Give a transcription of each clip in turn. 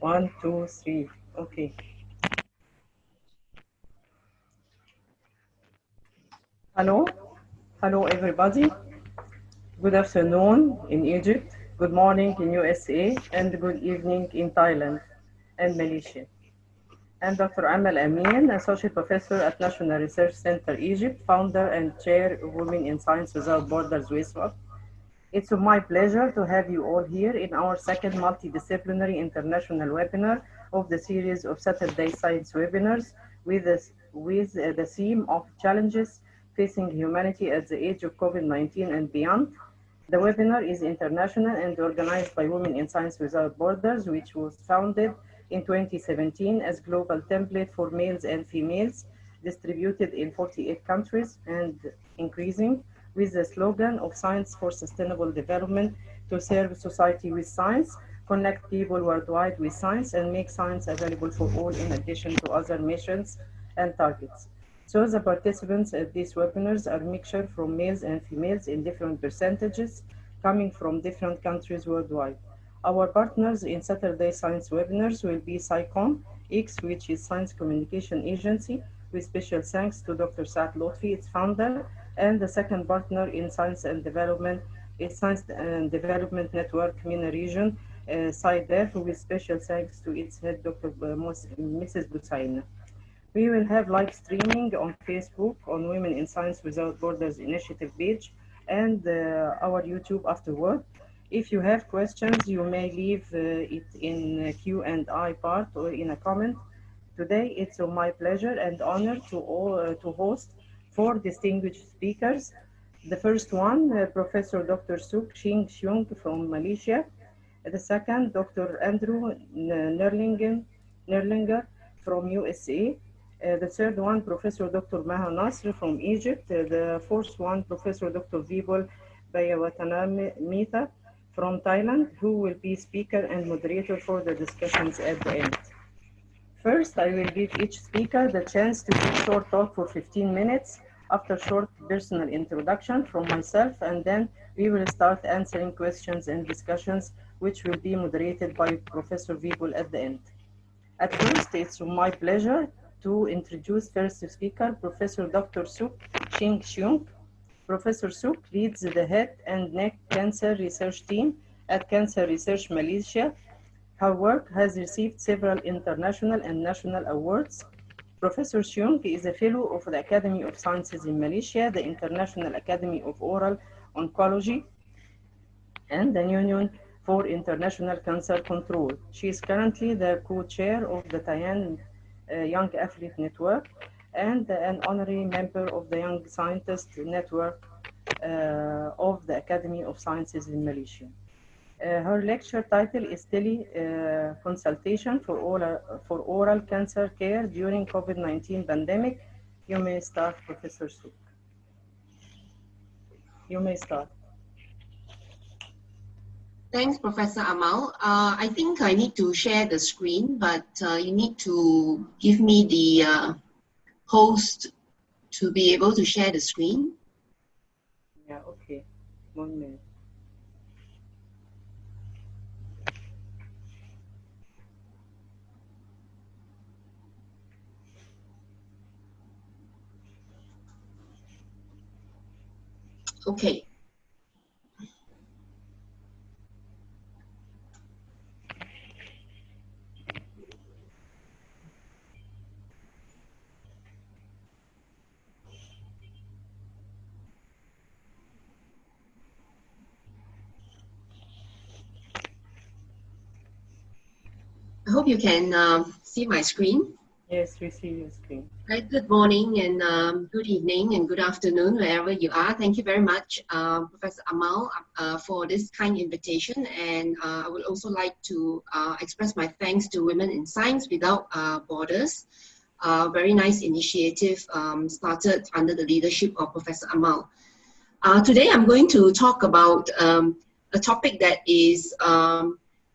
One, two, three. Okay. Hello. Hello, everybody. Good afternoon in Egypt. Good morning in USA, and good evening in Thailand and Malaysia. I'm Dr. Amal Amin, Associate Professor at National Research Center Egypt, founder and chair of Women in Science Without Borders WISWAP. It's my pleasure to have you all here in our second multidisciplinary international webinar of the series of Saturday Science webinars with the theme of challenges facing humanity at the age of COVID-19 and beyond. The webinar is international and organized by Women in Science Without Borders, which was founded in 2017 as global template for males and females, distributed in 48 countries and increasing, with the slogan of Science for Sustainable Development to serve society with science, connect people worldwide with science, and make science available for all in addition to other missions and targets. So the participants at these webinars are a mixture from males and females in different percentages coming from different countries worldwide. Our partners in Saturday Science webinars will be SciComm X, which is Science Communication Agency, with special thanks to Dr. Saad Lotfi, its founder, and the second partner in Science and Development is Science and Development Network MENA region, SciDev, with special thanks to its head, Dr. Mrs. Busaina. We will have live streaming on Facebook on Women in Science Without Borders initiative page and our YouTube afterward. If you have questions, you may leave it in Q&A part or in a comment. Today, it's my pleasure and honor to host four distinguished speakers. The first one, Professor Dr. Suk Ching Xiong from Malaysia. The second, Dr. Andrew Nerlinger from USA. The third one, Professor Dr. Maha Nasr from Egypt. The fourth one, Professor Dr. Vibol Bayawatanamita from Thailand, who will be speaker and moderator for the discussions at the end. First, I will give each speaker the chance to give short talk for 15 minutes after short personal introduction from myself, and then we will start answering questions and discussions, which will be moderated by Professor Vibol at the end. At first, it's my pleasure to introduce first speaker, Professor Dr. Suk Ching Xiong. Professor Suk leads the head and neck cancer research team at Cancer Research Malaysia. Her work has received several international and national awards. Professor Xiong is a fellow of the Academy of Sciences in Malaysia, the International Academy of Oral Oncology, and the Union for International Cancer Control. She is currently the co-chair of the Tayan Young Athlete Network and an honorary member of the Young Scientist Network of the Academy of Sciences in Malaysia. Her lecture title is Tele-Consultation for Oral Cancer Care During COVID-19 Pandemic. You may start, Professor Suk. You may start. Thanks, Professor Amal. I think I need to share the screen, but you need to give me the host to be able to share the screen. Yeah, okay. 1 minute. Okay. I hope you can see my screen. Yes, we see your screen. Right, good morning and good evening and good afternoon, wherever you are. Thank you very much, Professor Amal, for this kind invitation. And I would also like to express my thanks to Women in Science Without Borders. Very nice initiative started under the leadership of Professor Amal. Today I'm going to talk about a topic that is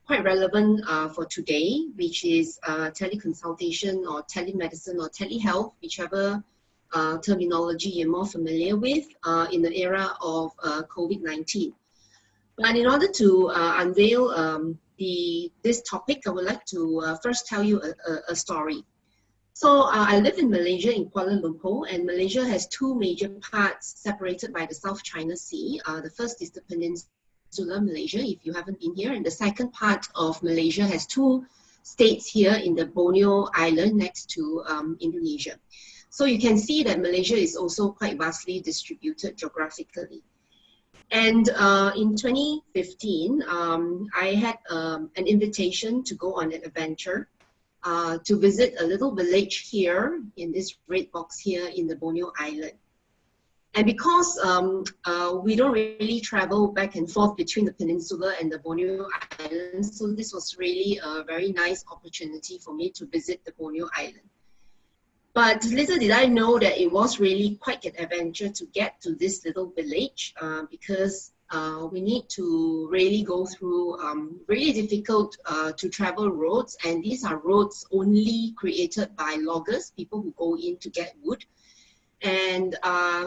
quite relevant for today, which is teleconsultation or telemedicine or telehealth, whichever terminology you're more familiar with in the era of COVID-19. But in order to unveil this topic, I would like to first tell you a story. So I live in Malaysia, in Kuala Lumpur, and Malaysia has two major parts separated by the South China Sea. The first is the Peninsular Malaysia, if you haven't been here, and the second part of Malaysia has two states here in the Borneo Island next to Indonesia. So you can see that Malaysia is also quite vastly distributed geographically. And in 2015, I had an invitation to go on an adventure to visit a little village here in this red box here in the Borneo Island. And because we don't really travel back and forth between the peninsula and the Borneo Islands, so this was really a very nice opportunity for me to visit the Borneo Island. But little did I know that it was really quite an adventure to get to this little village because we need to really go through really difficult to travel roads, and these are roads only created by loggers, people who go in to get wood. And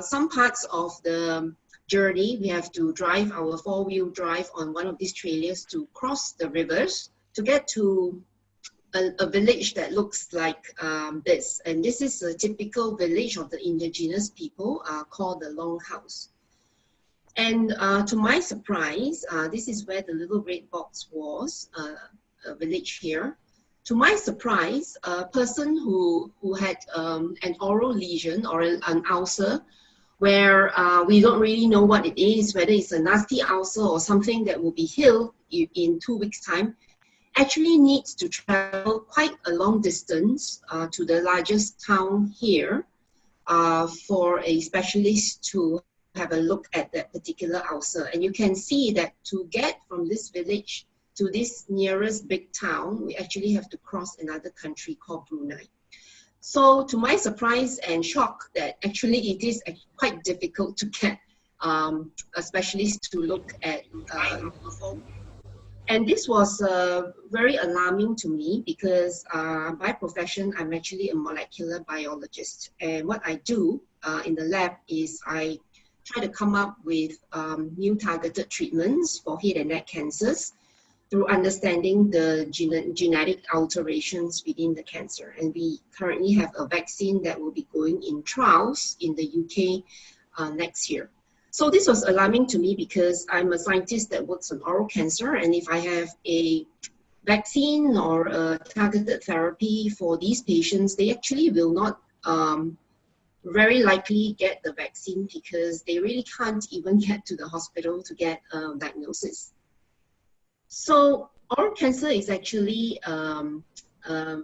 some parts of the journey, we have to drive our four-wheel drive on one of these trailers to cross the rivers to get to a village that looks like this. And this is a typical village of the indigenous people called the Longhouse. And to my surprise, this is where the little red box was, a village here. To my surprise, a person who had an oral lesion or an ulcer, where we don't really know what it is, whether it's a nasty ulcer or something that will be healed in 2 weeks' time, actually needs to travel quite a long distance to the largest town here for a specialist to have a look at that particular ulcer. And you can see that to get from this village to this nearest big town, we actually have to cross another country called Brunei. So to my surprise and shock, that actually it is quite difficult to get a specialist to look at and this was very alarming to me because by profession, I'm actually a molecular biologist. And what I do in the lab is I try to come up with new targeted treatments for head and neck cancers through understanding the genetic alterations within the cancer. And we currently have a vaccine that will be going in trials in the UK next year. So this was alarming to me because I'm a scientist that works on oral cancer, and if I have a vaccine or a targeted therapy for these patients, they actually will not very likely get the vaccine because they really can't even get to the hospital to get a diagnosis. So oral cancer is actually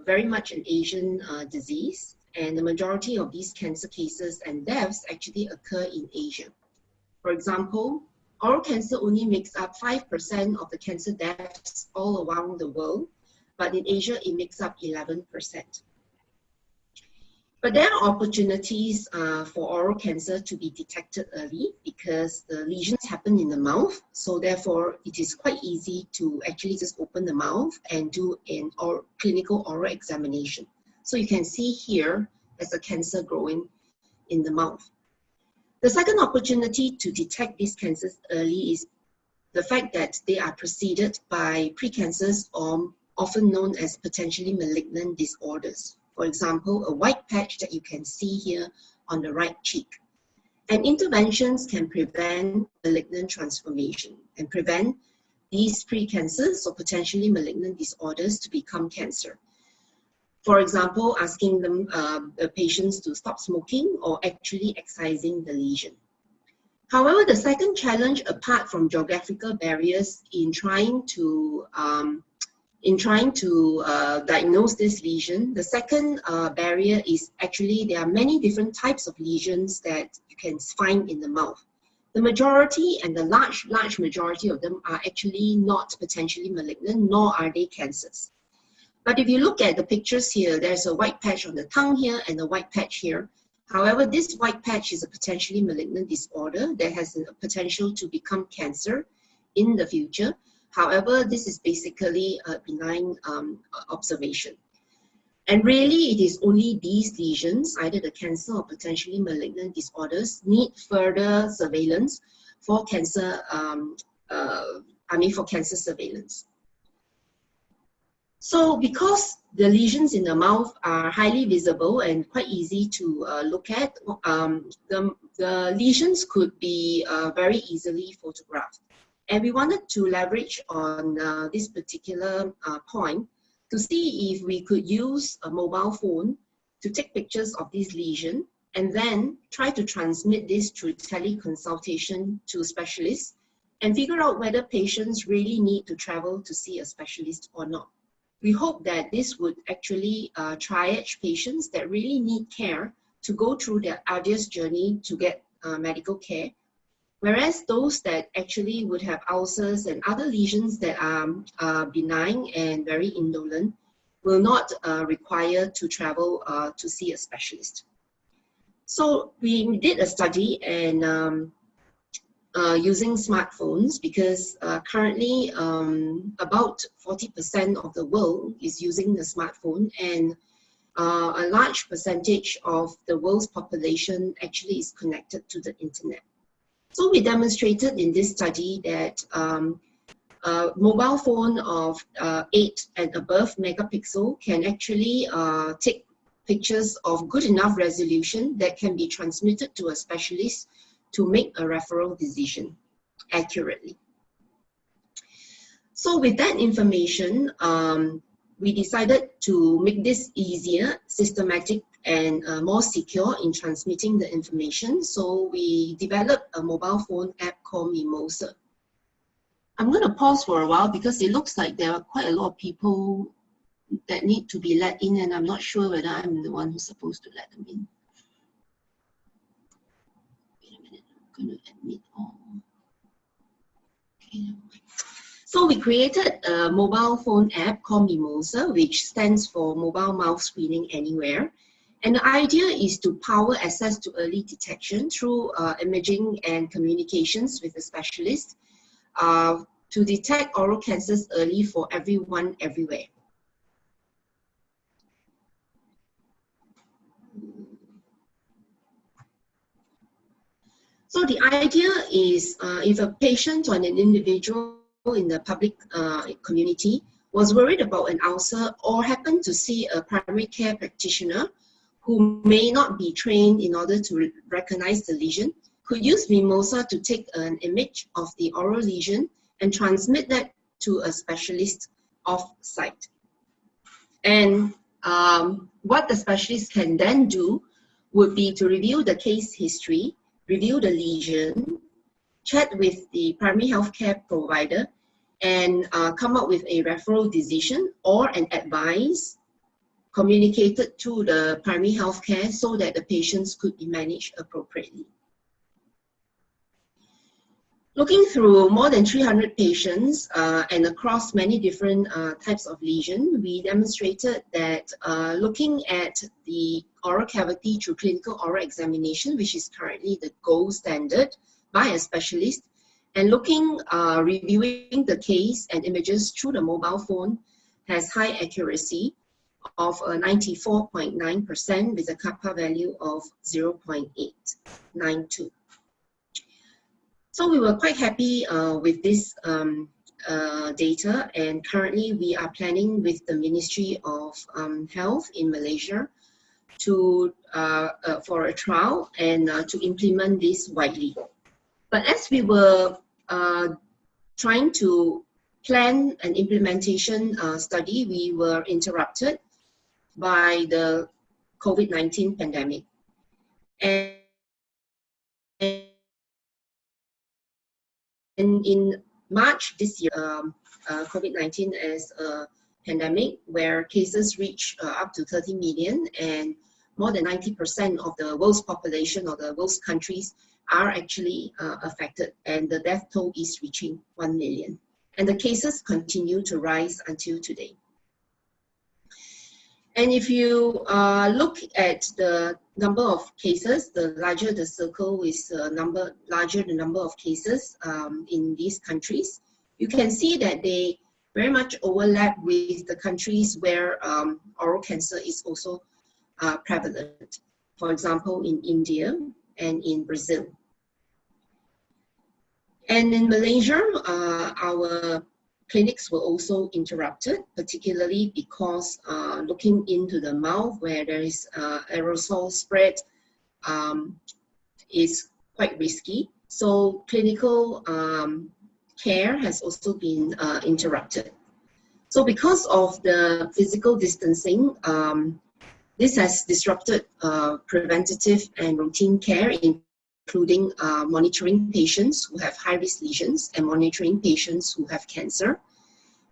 very much an Asian disease, and the majority of these cancer cases and deaths actually occur in Asia. For example, oral cancer only makes up 5% of the cancer deaths all around the world, but in Asia it makes up 11%. But there are opportunities for oral cancer to be detected early because the lesions happen in the mouth, so therefore it is quite easy to actually just open the mouth and do an clinical oral examination. So you can see here there's a cancer growing in the mouth. The second opportunity to detect these cancers early is the fact that they are preceded by precancers, or often known as potentially malignant disorders. For example, a white patch that you can see here on the right cheek. And interventions can prevent malignant transformation and prevent these precancers or potentially malignant disorders to become cancer. For example, asking them, the patients to stop smoking or actually excising the lesion. However, the second challenge, apart from geographical barriers in trying to diagnose this lesion, the second barrier is actually there are many different types of lesions that you can find in the mouth. The majority and the large majority of them are actually not potentially malignant, nor are they cancers. But if you look at the pictures here, there's a white patch on the tongue here and a white patch here. However, this white patch is a potentially malignant disorder that has a potential to become cancer in the future. However, this is basically a benign observation. And really, it is only these lesions, either the cancer or potentially malignant disorders, need further surveillance for cancer, for cancer surveillance. So because the lesions in the mouth are highly visible and quite easy to look at, the lesions could be very easily photographed. And we wanted to leverage on this particular point to see if we could use a mobile phone to take pictures of this lesion and then try to transmit this through teleconsultation to specialists and figure out whether patients really need to travel to see a specialist or not. We hope that this would actually triage patients that really need care to go through their arduous journey to get medical care, whereas those that actually would have ulcers and other lesions that are benign and very indolent will not require to travel to see a specialist. So we did a study and using smartphones because currently about 40% of the world is using the smartphone, and a large percentage of the world's population actually is connected to the internet. So we demonstrated in this study that a mobile phone of 8 and above megapixel can actually take pictures of good enough resolution that can be transmitted to a specialist to make a referral decision accurately. So with that information, we decided to make this easier, systematic, and more secure in transmitting the information. So we developed a mobile phone app called Mimosa. I'm going to pause for a while because it looks like there are quite a lot of people that need to be let in, and I'm not sure whether I'm the one who's supposed to let them in. Wait a minute, I'm going to admit all. Okay, never mind. So we created a mobile phone app called Mimosa, which stands for Mobile Mouth Screening Anywhere. And the idea is to power access to early detection through imaging and communications with a specialist to detect oral cancers early for everyone, everywhere. So the idea is if a patient or an individual in the public community was worried about an ulcer or happened to see a primary care practitioner who may not be trained in order to recognize the lesion, could use Mimosa to take an image of the oral lesion and transmit that to a specialist off-site. And what the specialist can then do would be to review the case history, review the lesion, chat with the primary healthcare provider, and come up with a referral decision or an advice communicated to the primary healthcare so that the patients could be managed appropriately. Looking through more than 300 patients and across many different types of lesion, we demonstrated that looking at the oral cavity through clinical oral examination, which is currently the gold standard by a specialist, and reviewing the case and images through the mobile phone has high accuracy of 94.9% with a kappa value of 0.892. So we were quite happy with this data, and currently we are planning with the Ministry of Health in Malaysia to for a trial and to implement this widely. But as we were trying to plan an implementation study, we were interrupted by the COVID-19 pandemic. And in March this year, COVID-19 as a pandemic where cases reach up to 30 million and more than 90% of the world's population or the world's countries are actually affected, and the death toll is reaching 1 million. And the cases continue to rise until today. And if you look at the number of cases, the larger the circle is larger the number of cases in these countries, you can see that they very much overlap with the countries where oral cancer is also prevalent. For example, in India and in Brazil. And in Malaysia, our clinics were also interrupted, particularly because looking into the mouth where there is aerosol spread is quite risky. So clinical care has also been interrupted. So because of the physical distancing, this has disrupted preventative and routine care, including monitoring patients who have high-risk lesions and monitoring patients who have cancer.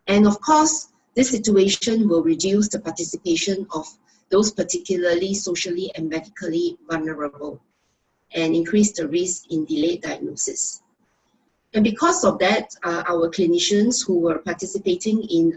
And of course, this situation will reduce the participation of those particularly socially and medically vulnerable and increase the risk in delayed diagnosis. And because of that, our clinicians who were participating in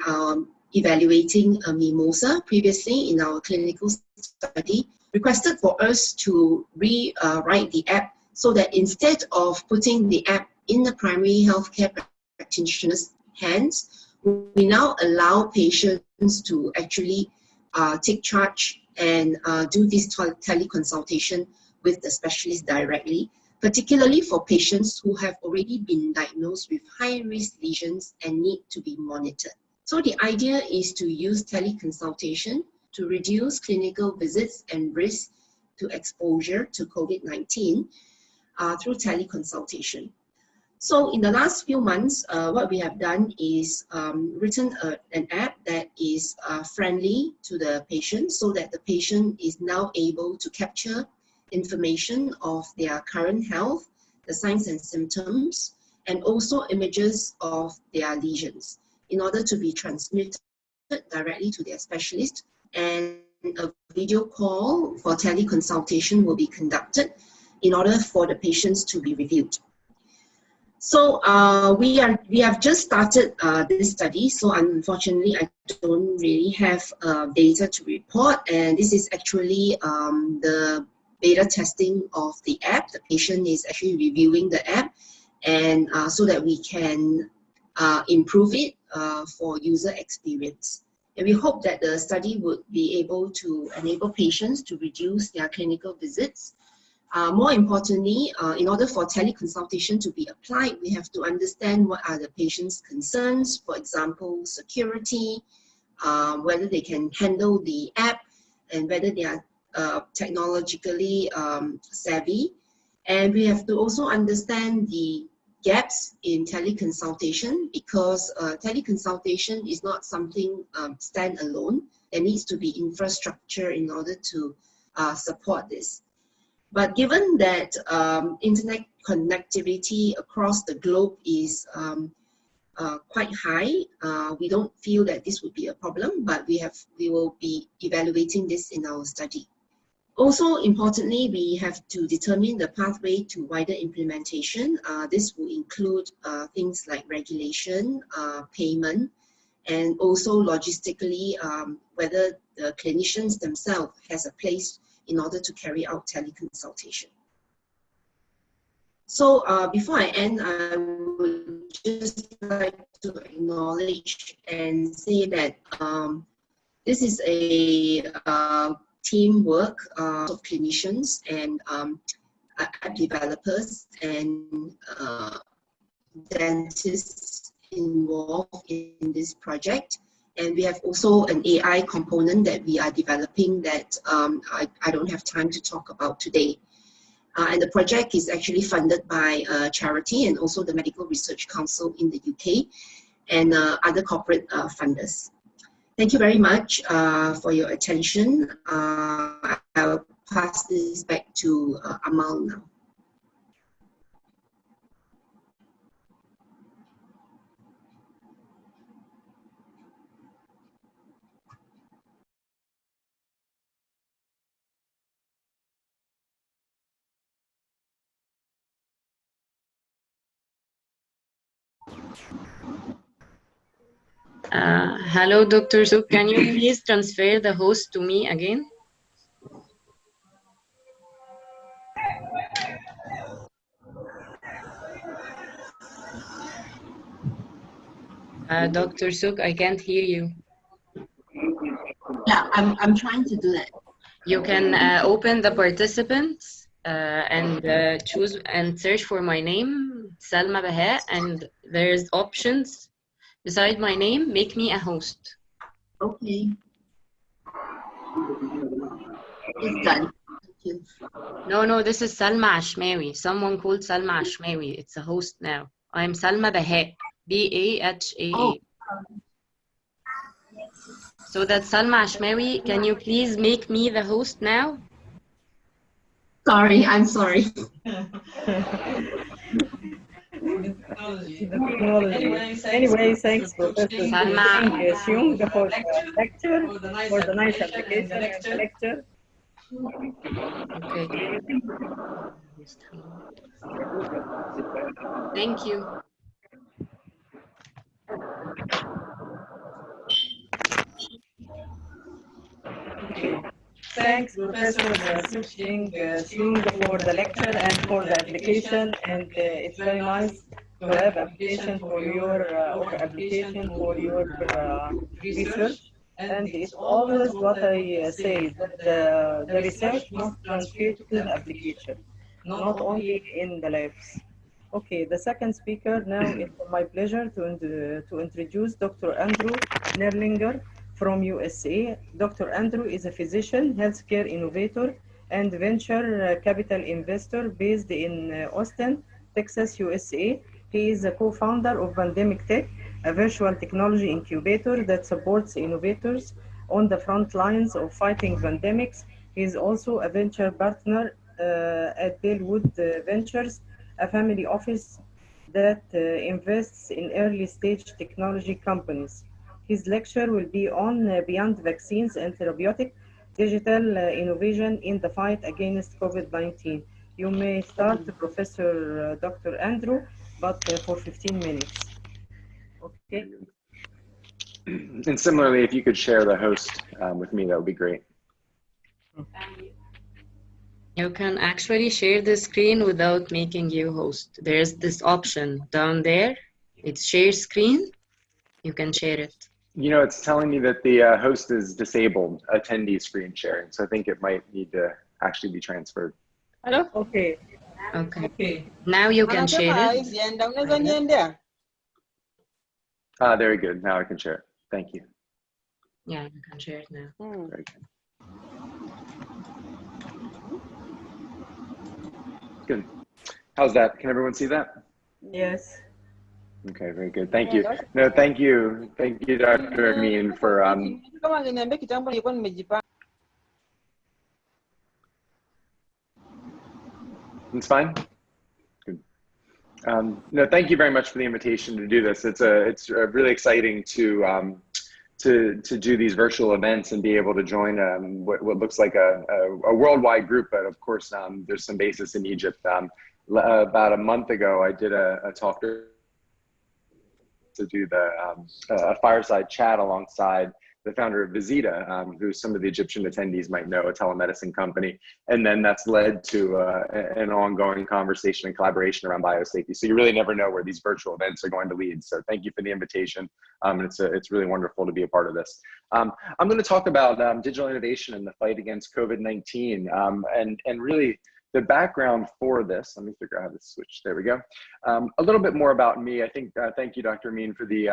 evaluating Mimosa previously in our clinical study requested for us to rewrite the app so that instead of putting the app in the primary healthcare practitioner's hands, we now allow patients to actually take charge and do this teleconsultation with the specialist directly, particularly for patients who have already been diagnosed with high-risk lesions and need to be monitored. So the idea is to use teleconsultation to reduce clinical visits and risk to exposure to COVID-19 through teleconsultation. So in the last few months, what we have done is written an app that is friendly to the patient so that the patient is now able to capture information of their current health, the signs and symptoms, and also images of their lesions in order to be transmitted directly to their specialist, and a video call for teleconsultation will be conducted in order for the patients to be reviewed. So we have just started this study, so unfortunately I don't really have data to report, and this is actually the beta testing of the app. The patient is actually reviewing the app, and so that we can improve it for user experience. And we hope that the study would be able to enable patients to reduce their clinical visits. More importantly, in order for teleconsultation to be applied, we have to understand what are the patient's concerns, for example, security, whether they can handle the app, and whether they are technologically savvy. And we have to also understand the gaps in teleconsultation, because teleconsultation is not something standalone. There needs to be infrastructure in order to support this. But given that internet connectivity across the globe is quite high, we don't feel that this would be a problem, but we will be evaluating this in our study. Also, importantly, we have to determine the pathway to wider implementation. This will include things like regulation, payment, and also logistically, whether the clinicians themselves has a place in order to carry out teleconsultation. So before I end, I would just like to acknowledge and say that this is a teamwork of clinicians and app developers and dentists involved in this project. And we have also an AI component that we are developing that I don't have time to talk about today. And the project is actually funded by a charity and also the Medical Research Council in the UK and other corporate funders. Thank you very much for your attention. I'll pass this back to Amal now. Hello, Dr. Suk. Can you please transfer the host to me again? Dr. Suk, I can't hear you. Yeah, I'm trying to do that. You can open the participants and choose and search for my name, Salma Baha, and there's options. beside my name, make me a host. Okay. It's done. Thank you. No, this is Salma Ashmawi. Someone called Salma Ashmawi. It's a host now. I'm Salma Baha, B-A-H-A-A. Oh. So that's Salma Ashmawi. Can you please make me the host now? Sorry, I'm sorry. Anyway, thanks Professor Salma. Xiong for the lecture, for the nice application of the lecture. Okay. Thank you. Thanks, Professor Xiong for the lecture and for the application, and it's very nice to have application for your research. And it's always what I say, that the research must transfer to the application, not only in the labs. Okay, the second speaker now, it's my pleasure to introduce Dr. Andrew Nerlinger from USA. Dr. Andrew is a physician, healthcare innovator, and venture capital investor based in Austin, Texas, USA. He is a co-founder of Pandemic Tech, a virtual technology incubator that supports innovators on the front lines of fighting pandemics. He is also a venture partner at Bellwood Ventures, a family office that invests in early stage technology companies. His lecture will be on Beyond Vaccines and Therapeutic Digital Innovation in the Fight Against COVID-19. You may start, Professor Dr. Andrew, but for 15 minutes. Okay. And similarly, if you could share the host with me, that would be great. You can actually share the screen without making you host. There's this option down there. It's share screen. You can share it. You know, it's telling me that the host is disabled attendee screen sharing. So I think it might need to actually be transferred. Hello? Okay. Okay. Now you can share it. Very good. Now I can share it. Thank you. Yeah, you can share it now. Very good. Good. How's that? Can everyone see that? Yes. Okay, very good. Thank you. No, thank you. Thank you, Dr. Amin, for It's fine. Good. No, thank you very much for the invitation to do this. It's really exciting to do these virtual events and be able to join what looks like a worldwide group, but of course there's some basis in Egypt. About a month ago, I did a talk to do a fireside chat alongside the founder of Visita, who some of the Egyptian attendees might know, a telemedicine company. And then that's led to an ongoing conversation and collaboration around biosafety. So you really never know where these virtual events are going to lead. So thank you for the invitation. And it's really wonderful to be a part of this. I'm going to talk about digital innovation and the fight against COVID-19, and really the background for this. Let me figure out how to switch. There we go. A little bit more about me. I think. Thank you, Dr. Amin, for the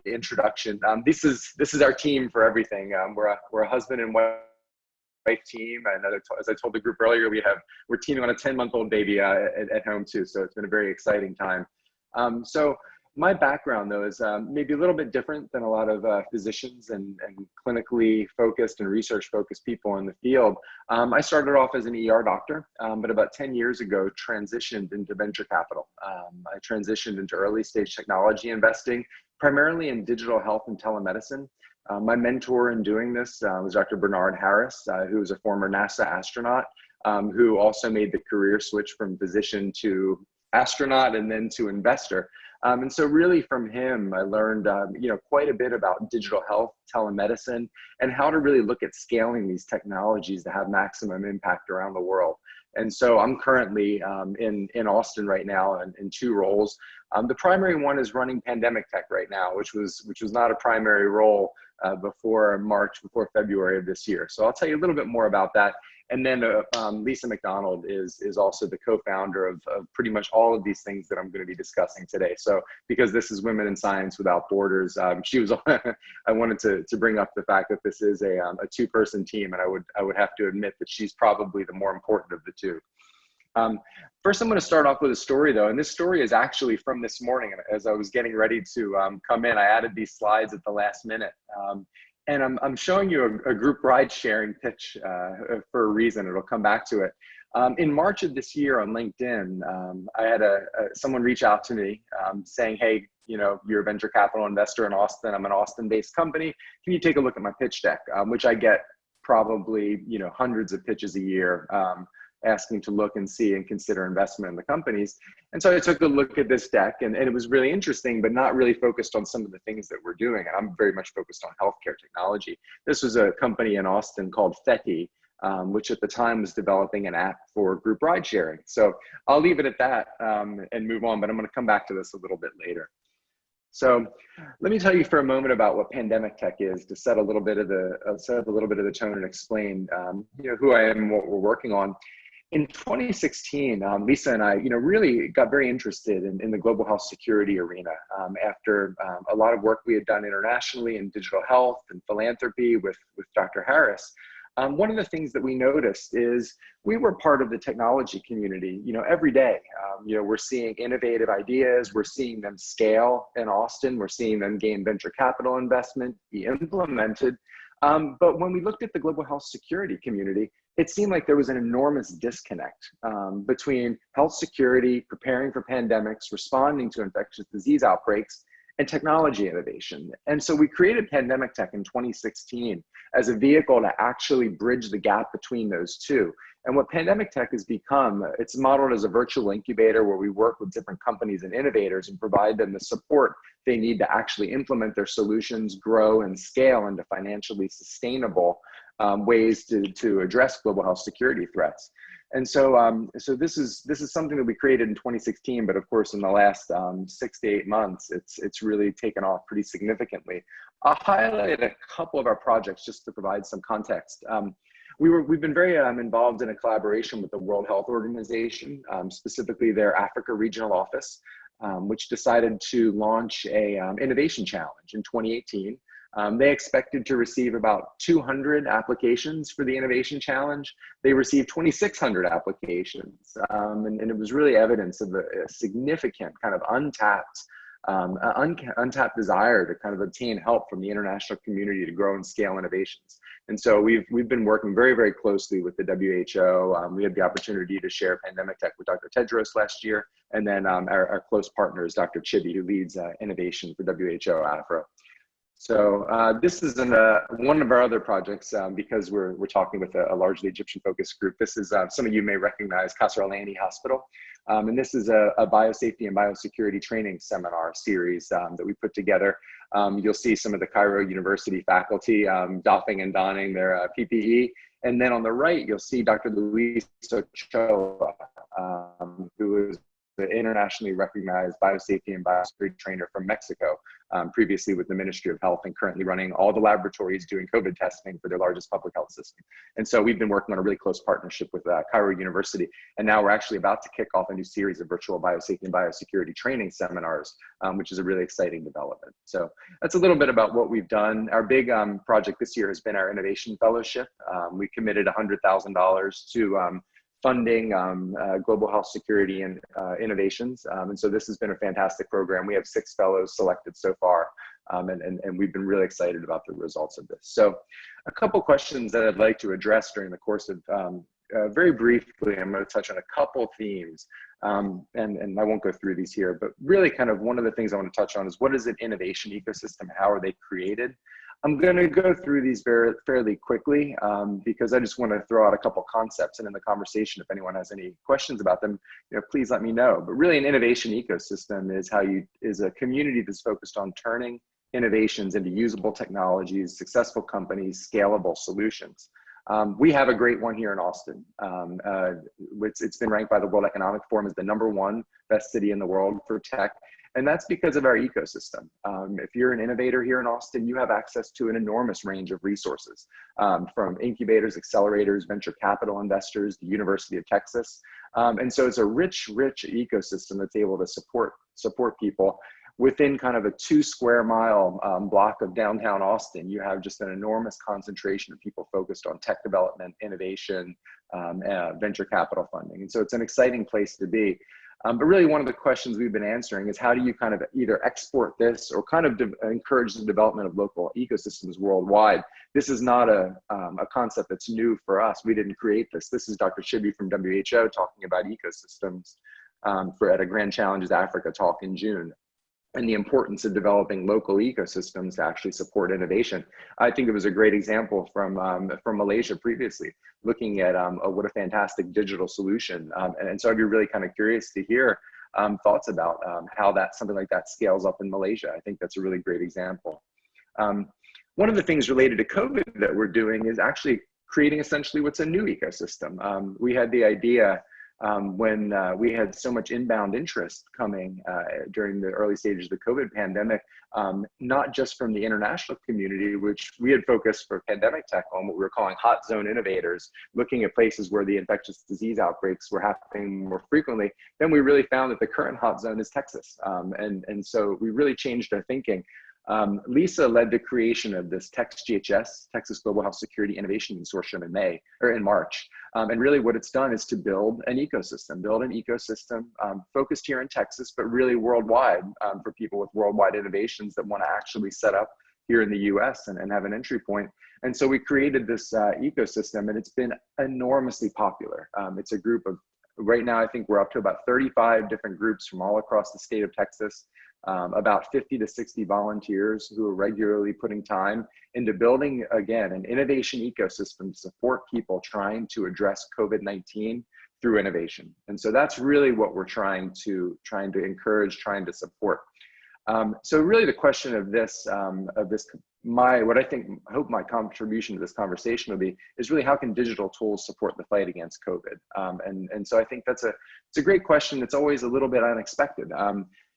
introduction. This is our team for everything. We're a husband and wife team, and as I told the group earlier, we're teaming on a 10-month-old baby at home too. So it's been a very exciting time. So my background, though, is maybe a little bit different than a lot of physicians and clinically focused and research-focused people in the field. I started off as an ER doctor, but about 10 years ago, transitioned into venture capital. I transitioned into early-stage technology investing, primarily in digital health and telemedicine. My mentor in doing this was Dr. Bernard Harris, who was a former NASA astronaut, who also made the career switch from physician to astronaut and then to investor. And so really from him, I learned quite a bit about digital health, telemedicine, and how to really look at scaling these technologies to have maximum impact around the world. And so I'm currently in Austin right now in two roles. The primary one is running Pandemic Tech right now, which was not a primary role before February of this year. So I'll tell you a little bit more about that. And then Lisa McDonald is also the co-founder of pretty much all of these things that I'm going to be discussing today. So because this is Women in Science Without Borders, she was I wanted to bring up the fact that this is a two-person team, and I would have to admit that she's probably the more important of the two. First, I'm going to start off with a story, though, and this story is actually from this morning. As I was getting ready to come in, I added these slides at the last minute. And I'm showing you a group ride sharing pitch for a reason. It'll come back to it. In March of this year on LinkedIn, I had someone reach out to me saying, hey, you know, you're a venture capital investor in Austin. I'm an Austin-based company. Can you take a look at my pitch deck? Which I get probably, you know, hundreds of pitches a year asking to look and see and consider investment in the companies. And so I took a look at this deck, and it was really interesting, but not really focused on some of the things that we're doing. And I'm very much focused on healthcare technology. This was a company in Austin called Feti, which at the time was developing an app for group ride sharing. So I'll leave it at that and move on, but I'm going to come back to this a little bit later. So let me tell you for a moment about what pandemic tech is to set a little bit of the tone and explain you know, who I am and what we're working on. In 2016, Lisa and I, you know, really got very interested in the global health security arena after a lot of work we had done internationally in digital health and philanthropy with Dr. Harris. One of the things that we noticed is we were part of the technology community, you know, every day. You know, we're seeing innovative ideas, we're seeing them scale in Austin, we're seeing them gain venture capital investment, be implemented. But when we looked at the global health security community, it seemed like there was an enormous disconnect between health security, preparing for pandemics, responding to infectious disease outbreaks, and technology innovation. And so we created Pandemic Tech in 2016 as a vehicle to actually bridge the gap between those two. And what Pandemic Tech has become, it's modeled as a virtual incubator where we work with different companies and innovators and provide them the support they need to actually implement their solutions, grow and scale into financially sustainable ways to address global health security threats. And so, so this is something that we created in 2016, but of course, in the last 6 to 8 months, it's really taken off pretty significantly. I'll highlight a couple of our projects just to provide some context. We've been very involved in a collaboration with the World Health Organization, specifically their Africa Regional Office, which decided to launch a innovation challenge in 2018. They expected to receive about 200 applications for the Innovation Challenge. They received 2,600 applications, and it was really evidence of a significant kind of untapped desire to kind of obtain help from the international community to grow and scale innovations. And so we've been working very, very closely with the WHO. We had the opportunity to share Pandemic Tech with Dr. Tedros last year, and then our close partner is Dr. Chibi, who leads innovation for WHO Afro. So this is one of our other projects because we're talking with a largely Egyptian-focused group. This is, some of you may recognize Qasr Al-Aini Hospital. And this is a biosafety and biosecurity training seminar series that we put together. You'll see some of the Cairo University faculty doffing and donning their PPE. And then on the right, you'll see Dr. Luis Ochoa, who is the internationally recognized biosafety and biosecurity trainer from Mexico, previously with the Ministry of Health and currently running all the laboratories doing COVID testing for their largest public health system. And so we've been working on a really close partnership with Cairo University. And now we're actually about to kick off a new series of virtual biosafety and biosecurity training seminars, which is a really exciting development. So that's a little bit about what we've done. Our big project this year has been our Innovation Fellowship. We committed $100,000 to funding global health security and innovations. And so this has been a fantastic program. We have 6 fellows selected so far, and we've been really excited about the results of this. So a couple questions that I'd like to address during the course of, very briefly, I'm gonna touch on a couple themes, and I won't go through these here, but really kind of one of the things I wanna touch on is what is an innovation ecosystem? How are they created? I'm going to go through these fairly quickly because I just want to throw out a couple concepts, and in the conversation, if anyone has any questions about them, please let me know. But really, an innovation ecosystem is a community that's focused on turning innovations into usable technologies, successful companies, scalable solutions. We have a great one here in Austin. It's been ranked by the World Economic Forum as the #1 best city in the world for tech. And that's because of our ecosystem. If you're an innovator here in Austin, you have access to an enormous range of resources, from incubators, accelerators, venture capital investors, the University of Texas. And so it's a rich ecosystem that's able to support people. Within kind of a 2 square mile block of downtown Austin, you have just an enormous concentration of people focused on tech development, innovation, venture capital funding. And so it's an exciting place to be. But really one of the questions we've been answering is how do you kind of either export this or kind of encourage the development of local ecosystems worldwide? This is not a concept that's new for us. We didn't create this. This is Dr. Shibi from WHO talking about ecosystems at a Grand Challenges Africa talk in June, and the importance of developing local ecosystems to actually support innovation. I think it was a great example from Malaysia previously, looking at what a fantastic digital solution. And so I'd be really kind of curious to hear thoughts about how something like that scales up in Malaysia. I think that's a really great example. One of the things related to COVID that we're doing is actually creating essentially what's a new ecosystem. We had the idea when we had so much inbound interest coming during the early stages of the COVID pandemic, not just from the international community, which we had focused for pandemic tech on what we were calling hot zone innovators, looking at places where the infectious disease outbreaks were happening more frequently. Then we really found that the current hot zone is Texas. And so we really changed our thinking. Lisa led the creation of this TexGHS, Texas Global Health Security Innovation Consortium in March. And really what it's done is to build an ecosystem focused here in Texas, but really worldwide for people with worldwide innovations that want to actually set up here in the US and have an entry point. And so we created this ecosystem, and it's been enormously popular. It's a group of, right now I think we're up to about 35 different groups from all across the state of Texas. About 50 to 60 volunteers who are regularly putting time into building, again, an innovation ecosystem to support people trying to address COVID-19 through innovation. And so that's really what we're trying to encourage, trying to support. So really the question of this, what I hope my contribution to this conversation will be is really how can digital tools support the fight against COVID? And so I think it's a great question. It's always a little bit unexpected.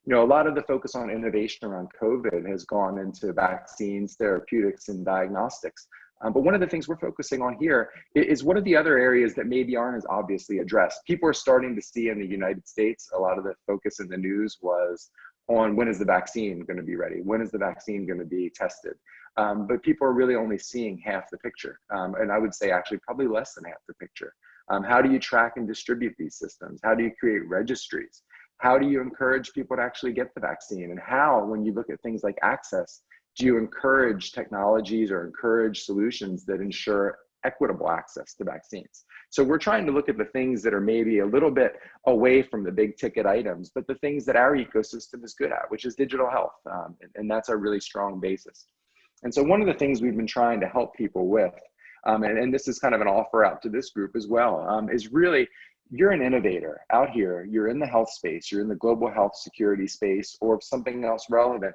You know, a lot of the focus on innovation around COVID has gone into vaccines, therapeutics, and diagnostics. But one of the things we're focusing on here is what are the other areas that maybe aren't as obviously addressed? People are starting to see in the United States, a lot of the focus in the news was on when is the vaccine going to be ready? When is the vaccine going to be tested? But people are really only seeing half the picture. And I would say actually probably less than half the picture. How do you track and distribute these systems? How do you create registries? How do you encourage people to actually get the vaccine? And how, when you look at things like access, do you encourage technologies or encourage solutions that ensure equitable access to vaccines? So we're trying to look at the things that are maybe a little bit away from the big ticket items, but the things that our ecosystem is good at, which is digital health. And that's our really strong basis. And so one of the things we've been trying to help people with, and this is kind of an offer out to this group as well, is really, you're an innovator out here, you're in the health space, you're in the global health security space, or something else relevant.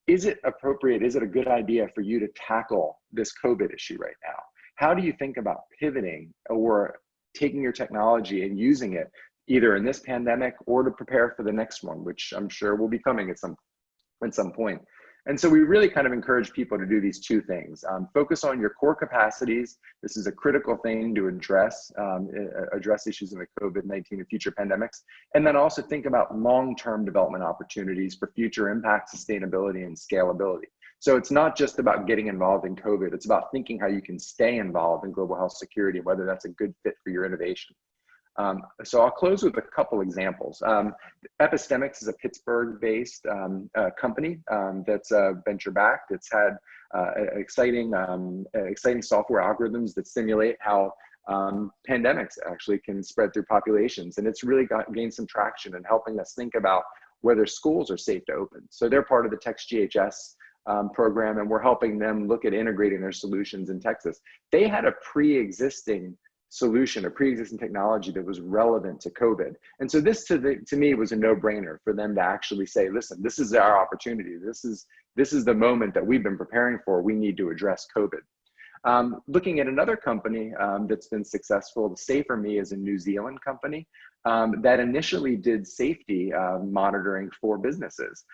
Is it appropriate, is it a good idea for you to tackle this COVID issue right now? How do you think about pivoting or taking your technology and using it either in this pandemic or to prepare for the next one, which I'm sure will be coming at some point? And so we really kind of encourage people to do these two things. Focus on your core capacities. This is a critical thing to address issues in the COVID-19 and future pandemics. And then also think about long-term development opportunities for future impact, sustainability, and scalability. So it's not just about getting involved in COVID. It's about thinking how you can stay involved in global health security, whether that's a good fit for your innovation. So I'll close with a couple examples. Epistemics is a Pittsburgh-based company that's venture-backed. It's had exciting software algorithms that simulate how pandemics actually can spread through populations. And it's really gained some traction in helping us think about whether schools are safe to open. So they're part of the TexGHS program, and we're helping them look at integrating their solutions in Texas. They had a pre-existing solution, a pre-existing technology that was relevant to COVID. And so this to me was a no-brainer for them to actually say, listen, this is our opportunity. This is the moment that we've been preparing for. We need to address COVID. Looking at another company that's been successful, SaferMe is a New Zealand company that initially did safety monitoring for businesses.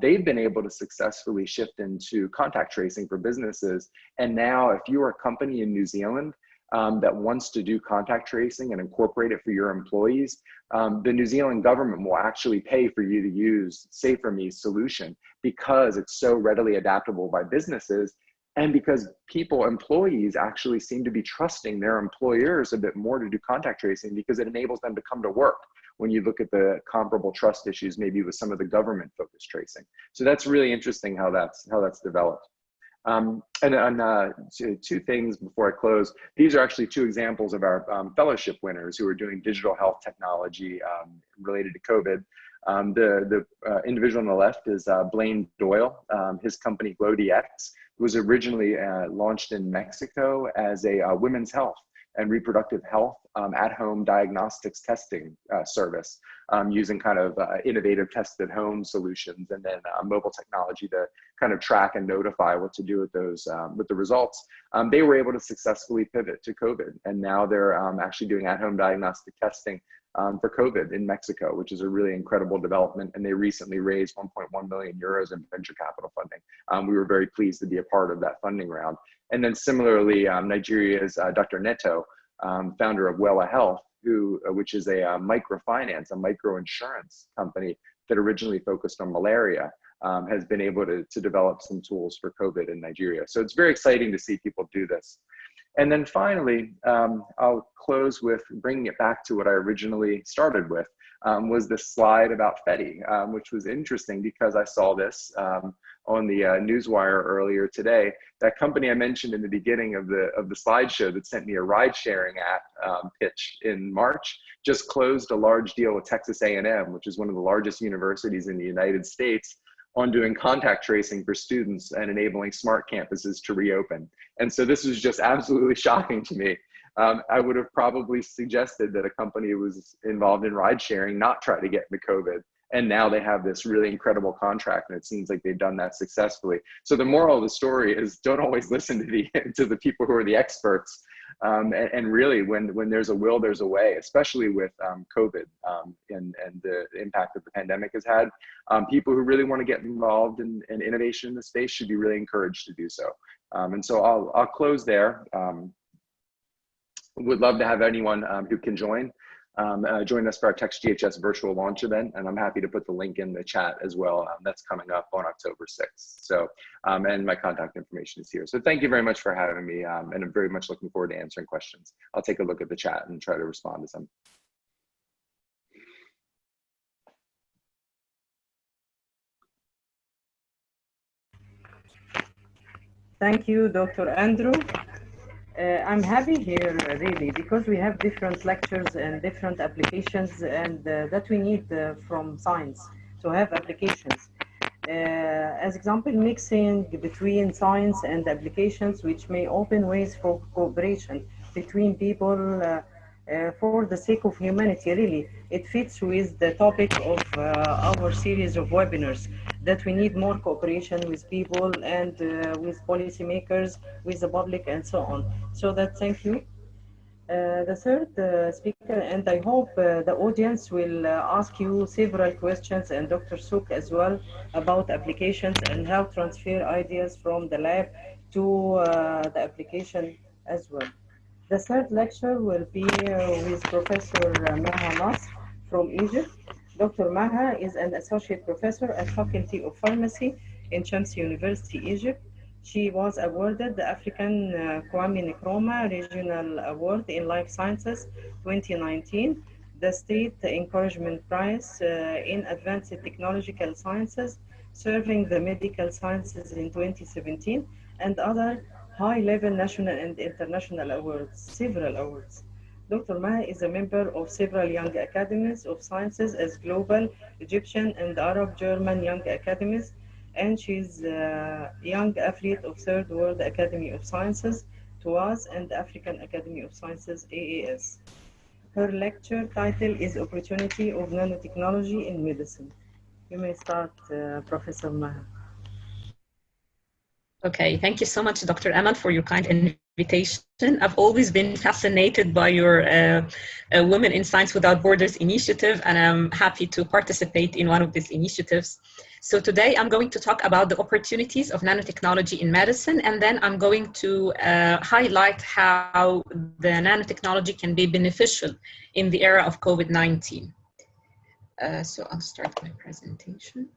They've been able to successfully shift into contact tracing for businesses. And now if you're a company in New Zealand that wants to do contact tracing and incorporate it for your employees, the New Zealand government will actually pay for you to use SaferMe's solution because it's so readily adaptable by businesses, and because employees actually seem to be trusting their employers a bit more to do contact tracing because it enables them to come to work when you look at the comparable trust issues maybe with some of the government focused tracing. So that's really interesting how that's developed. Two things before I close. These are actually two examples of our fellowship winners who are doing digital health technology related to COVID. The individual on the left is Blaine Doyle. His company GlowDX was originally launched in Mexico as a women's health and reproductive health at-home diagnostics testing service using kind of innovative test-at-home solutions and then mobile technology to kind of track and notify what to do with those with the results. They were able to successfully pivot to COVID, and now they're actually doing at-home diagnostic testing for COVID in Mexico, which is a really incredible development. And they recently raised 1.1 million euros in venture capital funding. We were very pleased to be a part of that funding round. And then similarly, Nigeria's Dr. Neto, founder of Wella Health, which is a microfinance, a microinsurance company that originally focused on malaria, has been able to develop some tools for COVID in Nigeria. So it's very exciting to see people do this. And then finally, I'll close with bringing it back to what I originally started with, was this slide about FETI, which was interesting because I saw this on the Newswire earlier today. That company I mentioned in the beginning of the slideshow that sent me a ride-sharing app pitch in March just closed a large deal with Texas A&M, which is one of the largest universities in the United States, on doing contact tracing for students and enabling smart campuses to reopen. And so this was just absolutely shocking to me. I would have probably suggested that a company was involved in ride sharing not try to get into COVID. And now they have this really incredible contract, and it seems like they've done that successfully. So the moral of the story is don't always listen to the people who are the experts. And really, when there's a will, there's a way, especially with COVID and the impact that the pandemic has had. People who really want to get involved in innovation in the space should be really encouraged to do so. And so I'll close there. Would love to have anyone who can join us for our TextGHS virtual launch event, and I'm happy to put the link in the chat as well. That's coming up on October 6th. So, and my contact information is here. So thank you very much for having me, and I'm very much looking forward to answering questions. I'll take a look at the chat and try to respond to some. Thank you, Dr. Andrew. I'm happy here really because we have different lectures and different applications, and that we need from science to have applications. As example, mixing between science and applications, which may open ways for cooperation between people for the sake of humanity, really. It fits with the topic of our series of webinars, that we need more cooperation with people and with policymakers, with the public, and so on. So that, thank you. The third speaker, and I hope the audience will ask you several questions, and Dr. Sook as well, about applications and how to transfer ideas from the lab to the application as well. The third lecture will be with Professor Maha Nasr from Egypt. Dr. Maha is an associate professor at Faculty of Pharmacy in Shamsi University, Egypt. She was awarded the African Kwame Nkrumah Regional Award in Life Sciences 2019, the State Encouragement Prize in Advanced Technological Sciences, Serving the Medical Sciences in 2017, and other high-level national and international awards, several awards. Dr. Maha is a member of several Young Academies of Sciences as Global, Egyptian, and Arab German Young Academies, and she's a Young Athlete of Third World Academy of Sciences, TWAS, and African Academy of Sciences, AAS. Her lecture title is Opportunity of Nanotechnology in Medicine. You may start, Professor Maha. Okay, thank you so much, Dr. Amal, for your kind invitation. invitation. I've always been fascinated by your Women in Science Without Borders initiative, and I'm happy to participate in one of these initiatives. So today I'm going to talk about the opportunities of nanotechnology in medicine, and then I'm going to highlight how the nanotechnology can be beneficial in the era of COVID-19. So I'll start my presentation.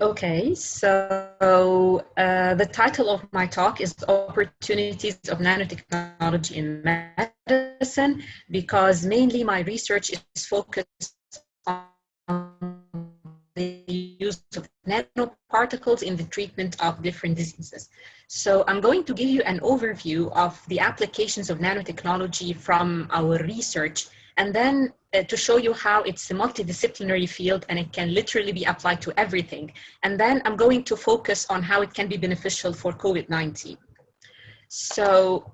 Okay, so the title of my talk is Opportunities of Nanotechnology in Medicine, because mainly my research is focused on the use of nanoparticles in the treatment of different diseases. So I'm going to give you an overview of the applications of nanotechnology from our research, and then to show you how it's a multidisciplinary field and it can literally be applied to everything. And then I'm going to focus on how it can be beneficial for COVID-19. So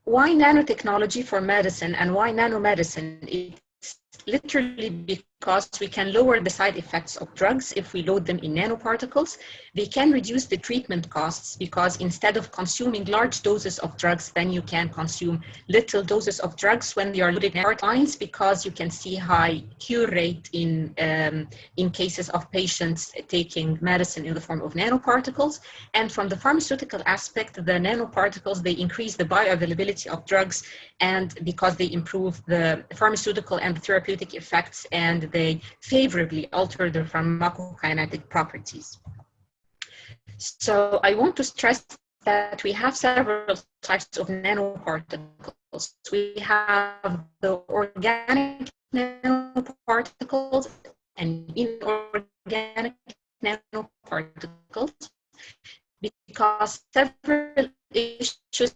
why nanotechnology for medicine and why nanomedicine? It's literally because we can lower the side effects of drugs if we load them in nanoparticles. They can reduce the treatment costs because instead of consuming large doses of drugs, then you can consume little doses of drugs when they are loaded in lines, because you can see high cure rate in cases of patients taking medicine in the form of nanoparticles. And from the pharmaceutical aspect, the nanoparticles, they increase the bioavailability of drugs, and because they improve the pharmaceutical and therapeutic effects, and they favorably alter their pharmacokinetic properties. So I want to stress that we have several types of nanoparticles. We have the organic nanoparticles and inorganic nanoparticles, because several issues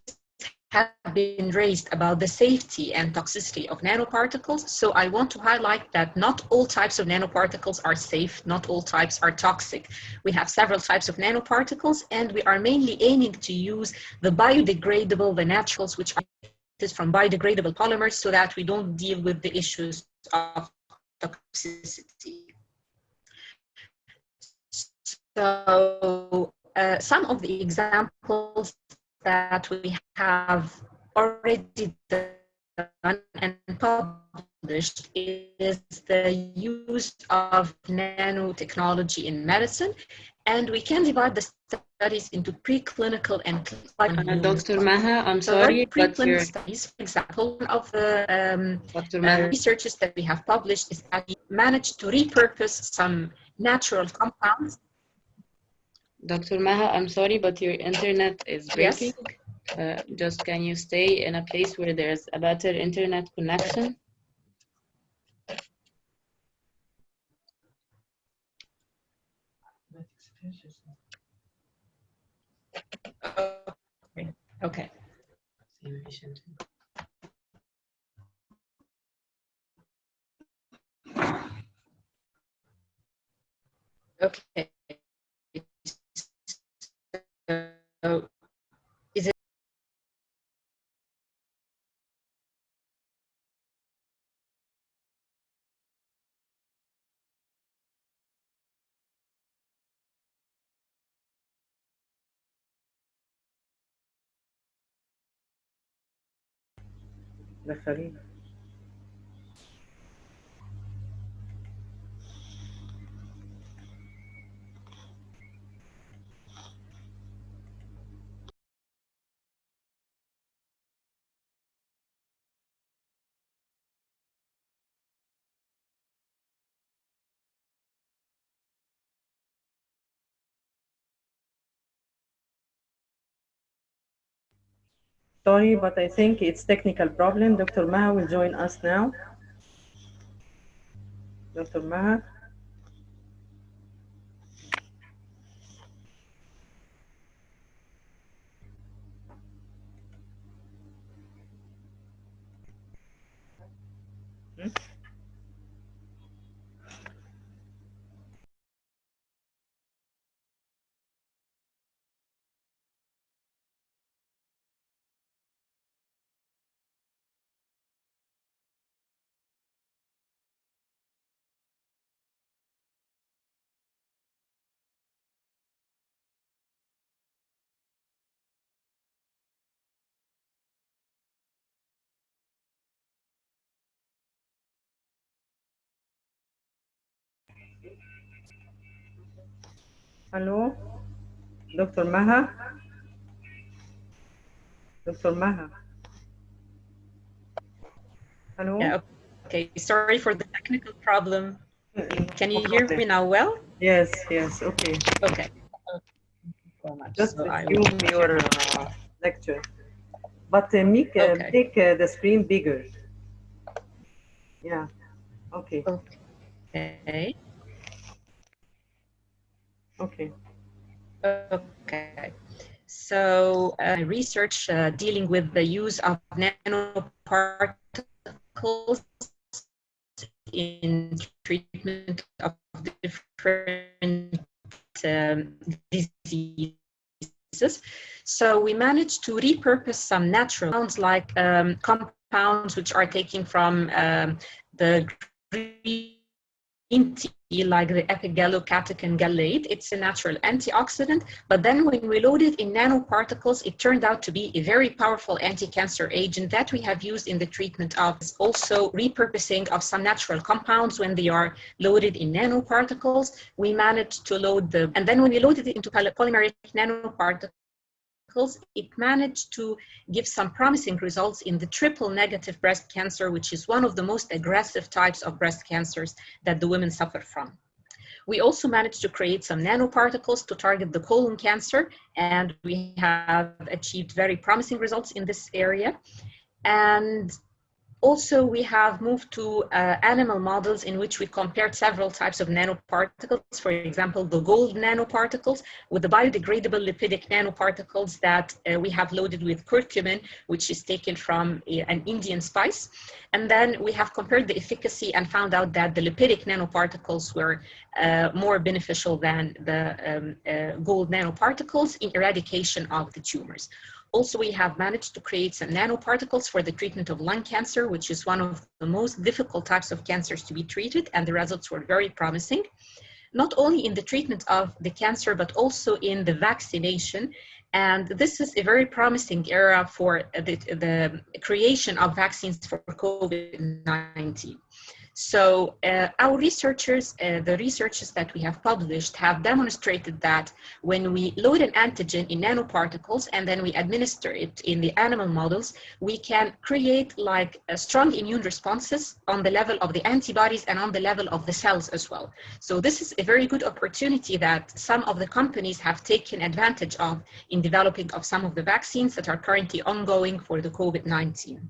have been raised about the safety and toxicity of nanoparticles. So I want to highlight that not all types of nanoparticles are safe, not all types are toxic. We have several types of nanoparticles, and we are mainly aiming to use the biodegradable, the naturals, which are from biodegradable polymers, so that we don't deal with the issues of toxicity. So some of the examples that we have already done and published is the use of nanotechnology in medicine, and we can divide the studies into preclinical and clinical. Dr. Maha, I'm sorry, but preclinical studies, for example, one of the researches that we have published is that we managed to repurpose some natural compounds. Dr. Maha, I'm sorry, but your internet is breaking. Yes. Just can you stay in a place where there's a better internet connection? Okay. Okay. So, is it دخلينا. Sorry, but I think it's technical problem. Dr. Maha will join us now. Dr. Maha. Hello, Dr. Maha. Dr. Maha. Hello. Yeah, okay. Sorry for the technical problem. Can you No hear problem. me now well? Yes, yes, okay. Okay. So much. Just So I will resume your lecture. But make the screen bigger. Yeah, okay. Okay. Okay. Okay. So research dealing with the use of nanoparticles in treatment of different diseases. So we managed to repurpose some natural compounds like compounds which are taken from the green tea, like the epigallocatechin gallate. It's a natural antioxidant, but then when we load it in nanoparticles, it turned out to be a very powerful anti-cancer agent that we have used in the treatment of also repurposing of some natural compounds. When they are loaded in nanoparticles, we managed to load them, and then when we loaded it into polymeric nanoparticles, it managed to give some promising results in the triple negative breast cancer, which is one of the most aggressive types of breast cancers that the women suffer from. We also managed to create some nanoparticles to target the colon cancer, and we have achieved very promising results in this area. And also, we have moved to animal models in which we compared several types of nanoparticles, for example, the gold nanoparticles with the biodegradable lipidic nanoparticles that we have loaded with curcumin, which is taken from an Indian spice. And then we have compared the efficacy and found out that the lipidic nanoparticles were more beneficial than the gold nanoparticles in eradication of the tumors. Also, we have managed to create some nanoparticles for the treatment of lung cancer, which is one of the most difficult types of cancers to be treated, and the results were very promising, not only in the treatment of the cancer, but also in the vaccination. And this is a very promising era for the creation of vaccines for COVID-19. So our researchers, the researches that we have published have demonstrated that when we load an antigen in nanoparticles and then we administer it in the animal models, we can create like strong immune responses on the level of the antibodies and on the level of the cells as well. So this is a very good opportunity that some of the companies have taken advantage of in developing of some of the vaccines that are currently ongoing for the COVID-19.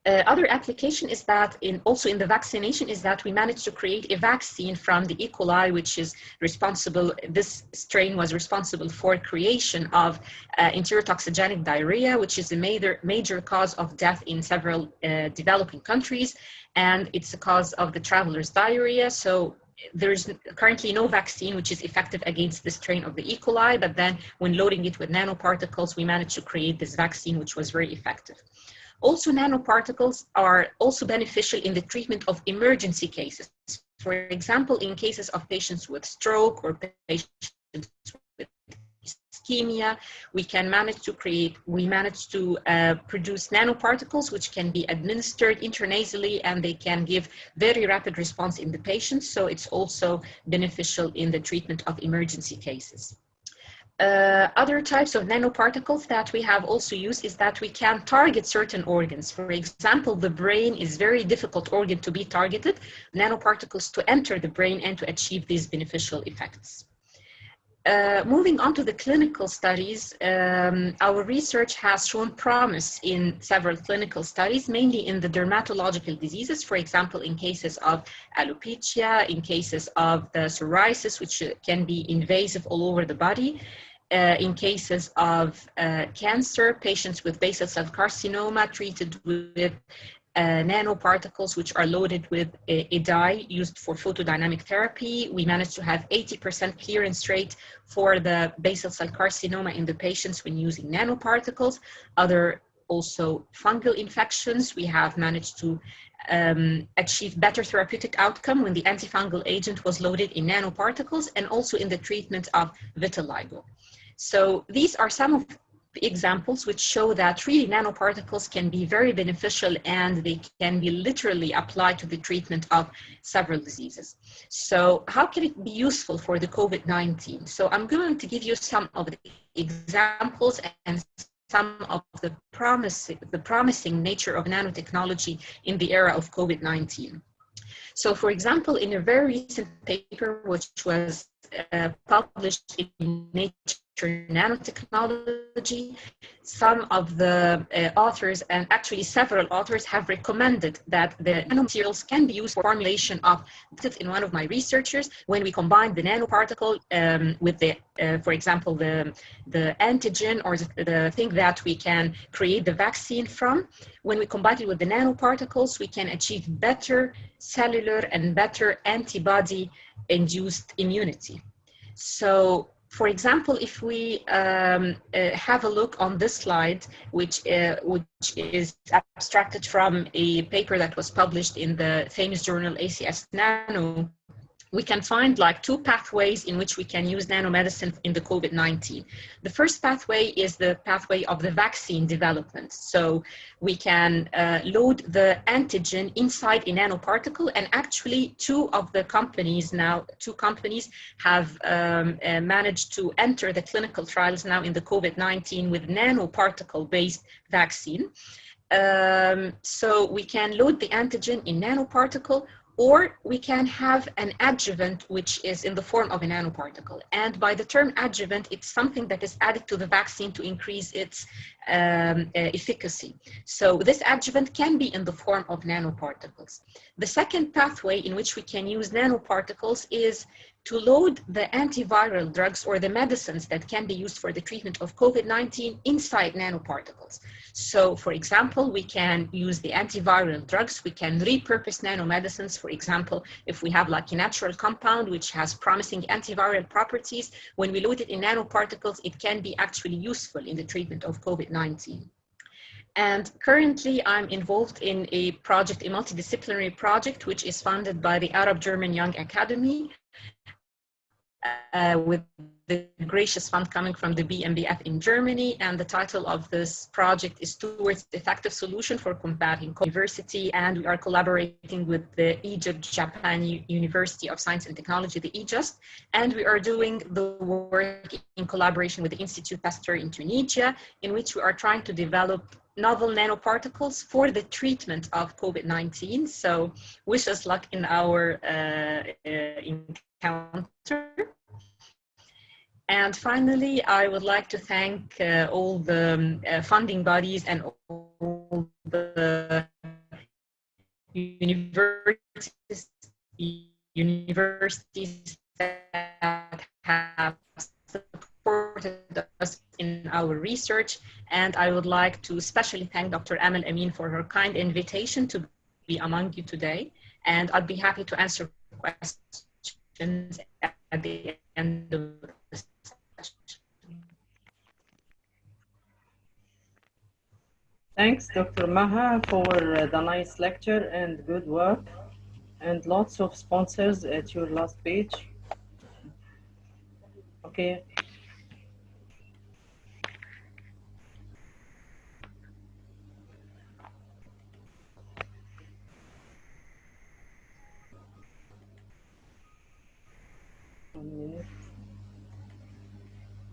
Other application is that also in the vaccination is that we managed to create a vaccine from the E. coli, which is responsible, this strain was responsible for creation of enterotoxigenic diarrhea, which is a major cause of death in several developing countries. And it's a cause of the traveler's diarrhea. So there's currently no vaccine which is effective against the strain of the E. coli, but then when loading it with nanoparticles, we managed to create this vaccine, which was very effective. Also, nanoparticles are also beneficial in the treatment of emergency cases. For example, in cases of patients with stroke or patients with ischemia, we manage to produce nanoparticles which can be administered intranasally, and they can give very rapid response in the patients. So it's also beneficial in the treatment of emergency cases. Other types of nanoparticles that we have also used is that we can target certain organs. For example, the brain is very difficult organ to be targeted. Nanoparticles to enter the brain and to achieve these beneficial effects. Moving on to the clinical studies, our research has shown promise in several clinical studies, mainly in the dermatological diseases, for example, in cases of alopecia, in cases of the psoriasis, which can be invasive all over the body, in cases of cancer, patients with basal cell carcinoma treated with nanoparticles which are loaded with a dye used for photodynamic therapy. We managed to have 80% clearance rate for the basal cell carcinoma in the patients when using nanoparticles. Other also fungal infections, we have managed to achieve better therapeutic outcome when the antifungal agent was loaded in nanoparticles, and also in the treatment of vitiligo. So these are some of examples which show that really nanoparticles can be very beneficial and they can be literally applied to the treatment of several diseases. So how can it be useful for the COVID-19? So I'm going to give you some of the examples and some of the promising nature of nanotechnology in the era of COVID-19. So for example, in a very recent paper, which was published in Nature Nanotechnology, some of the authors, and actually several authors, have recommended that the nanomaterials can be used for formulation of, in one of my researchers, when we combine the nanoparticle with the, for example, the antigen or the thing that we can create the vaccine from, when we combine it with the nanoparticles, we can achieve better cellular and better antibody-induced immunity. So, for example, if we have a look on this slide, which is abstracted from a paper that was published in the famous journal ACS Nano, we can find like two pathways in which we can use nanomedicine in the COVID-19. The first pathway is the pathway of the vaccine development. So we can load the antigen inside a nanoparticle, and actually two companies have managed to enter the clinical trials now in the COVID-19 with nanoparticle-based vaccine. So we can load the antigen in nanoparticle, or we can have an adjuvant which is in the form of a nanoparticle. And by the term adjuvant, it's something that is added to the vaccine to increase its efficacy. So this adjuvant can be in the form of nanoparticles. The second pathway in which we can use nanoparticles is to load the antiviral drugs or the medicines that can be used for the treatment of COVID-19 inside nanoparticles. So, for example, we can use the antiviral drugs, we can repurpose nanomedicines. For example, if we have like a natural compound which has promising antiviral properties, when we load it in nanoparticles, it can be actually useful in the treatment of COVID-19. And currently I'm involved in a project, a multidisciplinary project, which is funded by the Arab-German Young Academy, with the gracious fund coming from the BMBF in Germany. And the title of this project is Towards Effective Solution for Combating University. And we are collaborating with the Egypt Japan University of Science and Technology, the EJUST. And we are doing the work in collaboration with the Institute Pasteur in Tunisia, in which we are trying to develop novel nanoparticles for the treatment of COVID-19. So wish us luck in our encounter. And finally, I would like to thank all the funding bodies and all the universities that have supported us in our research. And I would like to especially thank Dr. Amal Amin for her kind invitation to be among you today. And I'd be happy to answer questions at the end of the session. Thanks, Dr. Maha, for the nice lecture and good work, and lots of sponsors at your last page. Okay.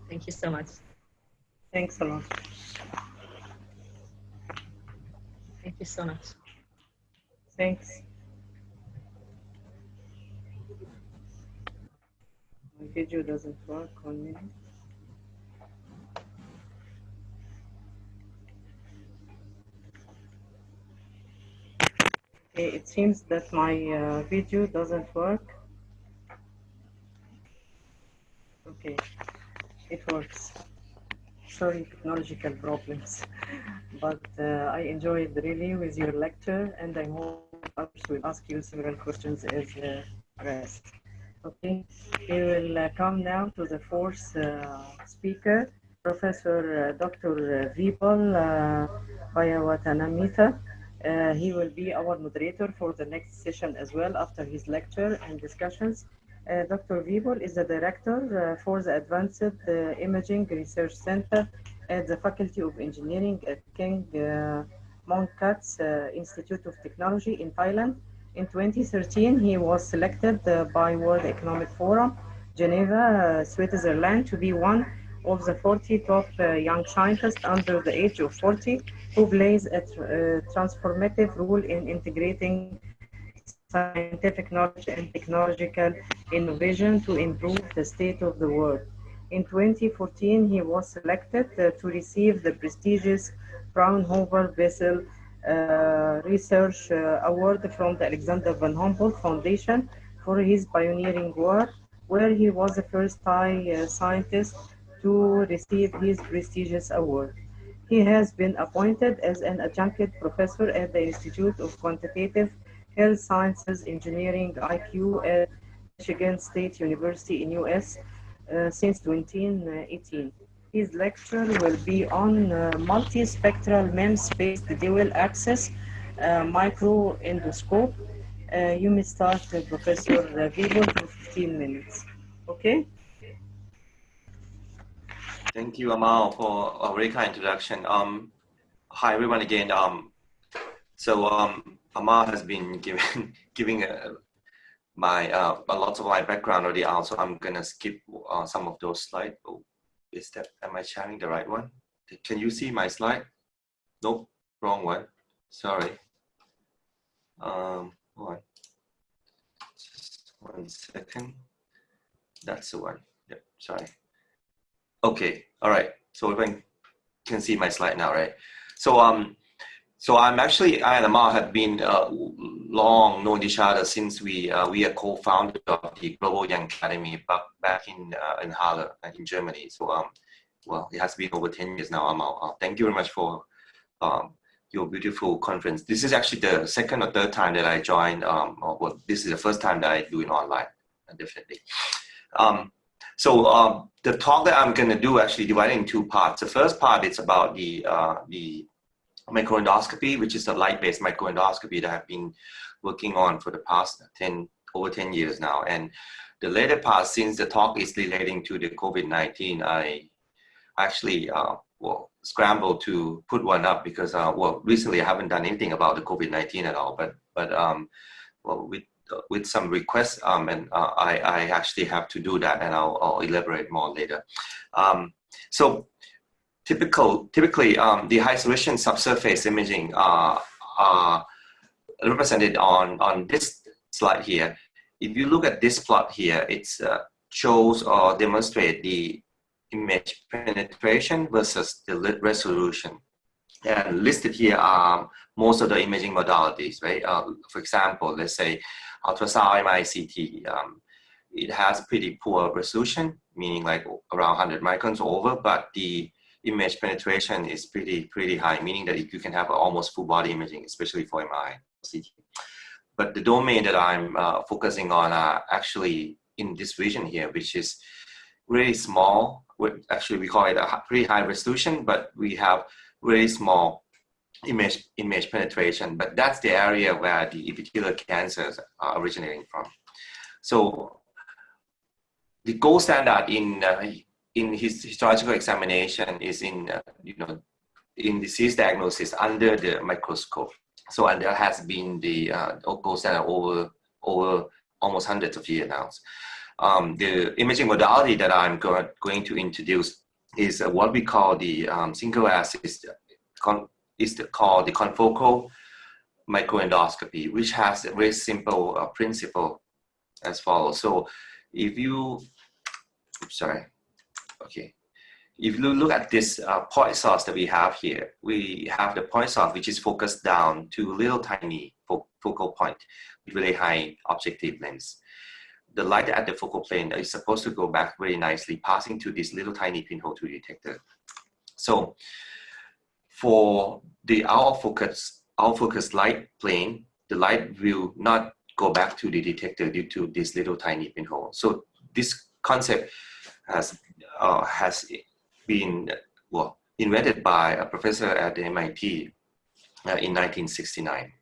Thank you so much. Thanks a lot. Thank you so much. Thanks. My video doesn't work. 1 minute. Okay, it seems that my video doesn't work. Okay, it works. Sorry, technological problems. But I enjoyed really with your lecture, and I hope I will ask you several questions as rest. Okay, we will come now to the fourth speaker, Professor Dr. Vibal Bayawatanamita. He will be our moderator for the next session as well after his lecture and discussions. Dr. Vibal is the director for the Advanced Imaging Research Center at the Faculty of Engineering at King Mongkut's Institute of Technology in Thailand. In 2013, he was selected by World Economic Forum, Geneva, Switzerland, to be one of the 40 top young scientists under the age of 40 who plays a transformative role in integrating scientific knowledge and technological innovation to improve the state of the world. In 2014, he was selected to receive the prestigious Fraunhofer Wessel Research Award from the Alexander von Humboldt Foundation for his pioneering work, where he was the first Thai scientist to receive his prestigious award. He has been appointed as an adjunct professor at the Institute of Quantitative Health Sciences Engineering IQ at Michigan State University in US since 2018. His lecture will be on multispectral MEMS-based dual access microendoscope. You may start, Professor Gable, for 15 minutes. Okay? Thank you, Amal, for a very kind introduction. Hi, everyone, again. Amal has been giving a lot of my background already out, so I'm gonna skip some of those slides. Oh, am I sharing the right one? Can you see my slide? Nope, wrong one. Sorry. Hold on. Just 1 second. That's the one. Yep, sorry. Okay, all right. So everyone can see my slide now, right? So I and Amal have been long known each other since we are co-founder of the Global Young Academy back in Halle, in Germany. So well, it has been over 10 years now, Amal. Thank you very much for your beautiful conference. This is actually the second or third time that I joined. Well, this is the first time that I do it online, definitely. The talk that I'm going to do actually divided in two parts. The first part is about the microendoscopy, which is a light-based microendoscopy that I've been working on for the past over 10 years now. And the later part, since the talk is relating to the COVID-19, I actually scrambled to put one up because recently I haven't done anything about the COVID-19 at all. But with some requests, and I actually have to do that, and I'll elaborate more later. Typically, the high-resolution subsurface imaging are represented on this slide here. If you look at this plot here, it shows or demonstrates the image penetration versus the resolution. And listed here are most of the imaging modalities, right? For example, let's say ultrasound, MRI, CT. It has pretty poor resolution, meaning like around 100 microns or over, but the image penetration is pretty high, meaning that you can have almost full body imaging, especially for MRI, CT. But the domain that I'm focusing on are actually in this region here, which is really small. Actually, we call it a pretty high resolution, but we have really small image penetration. But that's the area where the epithelial cancers are originating from. So the gold standard in his histological examination is in disease diagnosis under the microscope. So, and there has been the gold standard over almost hundreds of years now. The imaging modality that I'm going to introduce is what we call the single axis, called the confocal microendoscopy, which has a very simple principle as follows. So if you, if you look at this point source that we have here, we have the point source which is focused down to little tiny focal point with really high objective length. The light at the focal plane is supposed to go back very nicely, passing to this little tiny pinhole to the detector. So for the our focus light plane, the light will not go back to the detector due to this little tiny pinhole. So this concept has been invented by a professor at the MIT in 1969.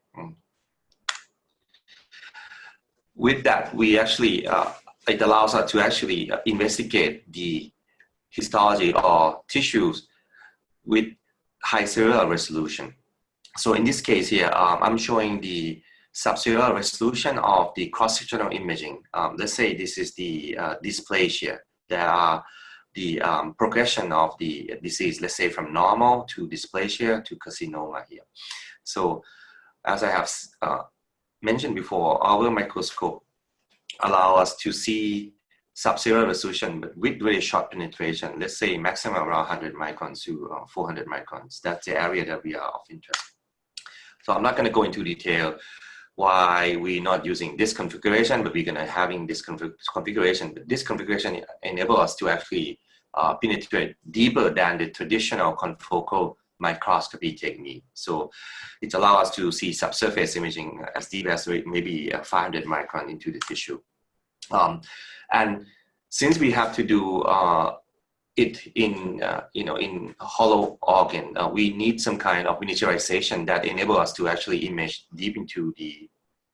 With that, we actually it allows us to actually investigate the histology or tissues with high serial resolution. So in this case here, I'm showing the subserial resolution of the cross-sectional imaging. Let's say this is the dysplasia. There are the progression of the disease, let's say from normal to dysplasia to carcinoma here. So as I have mentioned before, our microscope allow us to see subserial resolution with very short penetration, let's say maximum around 100 microns to 400 microns. That's the area that we are of interest. So I'm not going to go into detail why we're not using this configuration, but we're going to having this configuration. But this configuration enable us to actually penetrate deeper than the traditional confocal microscopy technique. So it allows us to see subsurface imaging as deep as maybe 500 micron into the tissue. And since we have to do it in in a hollow organ, we need some kind of miniaturization that enable us to actually image deep into the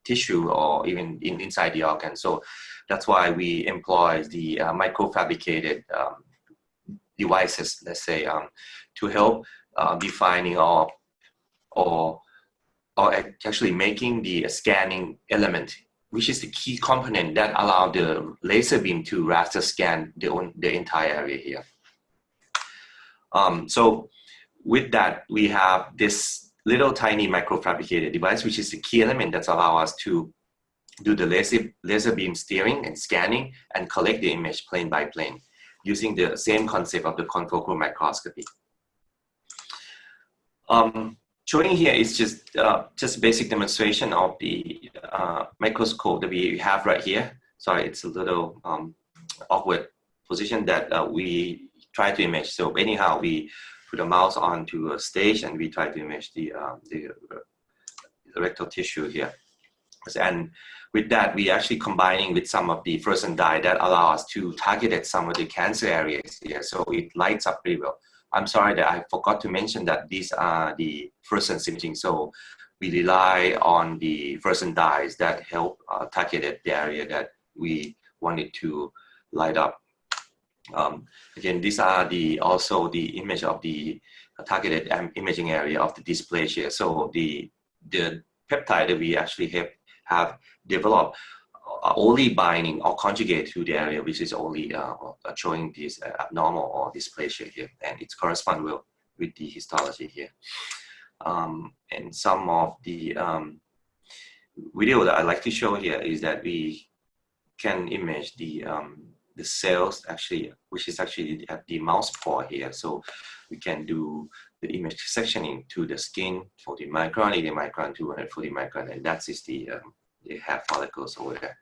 tissue or even inside the organ. So that's why we employ the microfabricated devices, let's say, to help defining or actually making the scanning element, which is the key component that allow the laser beam to raster scan the entire area here. So with that, we have this little tiny microfabricated device, which is the key element that allow us to do the laser beam steering and scanning and collect the image plane by plane using the same concept of the confocal microscopy. Showing here is just basic demonstration of the microscope that we have right here. Sorry, it's a little awkward position that we try to image. So anyhow, we put a mouse onto a stage and we try to image the rectal tissue here. And with that, we actually combining with some of the fluorescent dye that allow us to target at some of the cancer areas here. So it lights up pretty well. I'm sorry that I forgot to mention that these are the fluorescence imaging. So we rely on the fluorescent dyes that help target at the area that we wanted to light up. Again, these are also the image of the targeted imaging area of the dysplasia. So the peptide that we actually have developed only binding or conjugate to the area which is only showing this abnormal or dysplasia here, and it corresponds well with the histology here. And some of the video that I like to show here is that we can image the cells actually, which is actually at the mouse paw here. So we can do the image sectioning to the skin, 40 micron, 80 micron, 240 micron, and that is the hair follicles over there.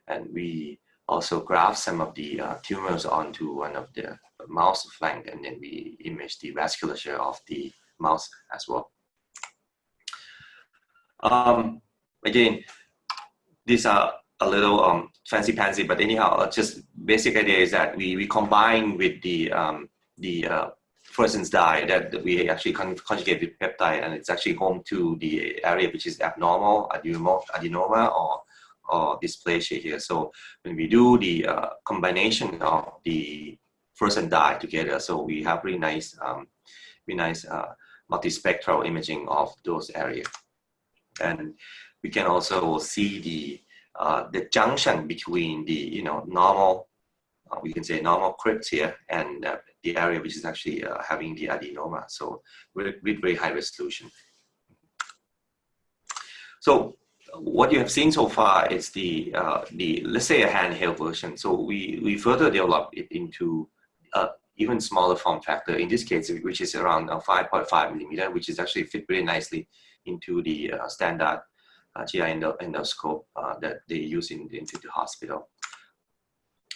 And we also graph some of the tumors onto one of the mouse flank, and then we image the vasculature of the mouse as well. Again, these are a little fancy-pantsy, but anyhow, just basic idea is that we combine with the fluorescence dye that we actually conjugate with peptide, and it's actually home to the area which is abnormal, adenoma, or dysplasia here. So when we do the combination of the fluorescent dye together, so we have really nice multispectral imaging of those areas, and we can also see the junction between the normal, we can say normal crypt here, and the area which is actually having the adenoma. So with very high resolution. So what you have seen so far is the let's say a handheld version. So we further develop it into even smaller form factor. In this case, which is around 5.5 millimeter, which is actually fit very nicely into the standard GI endoscope that they use in the hospital.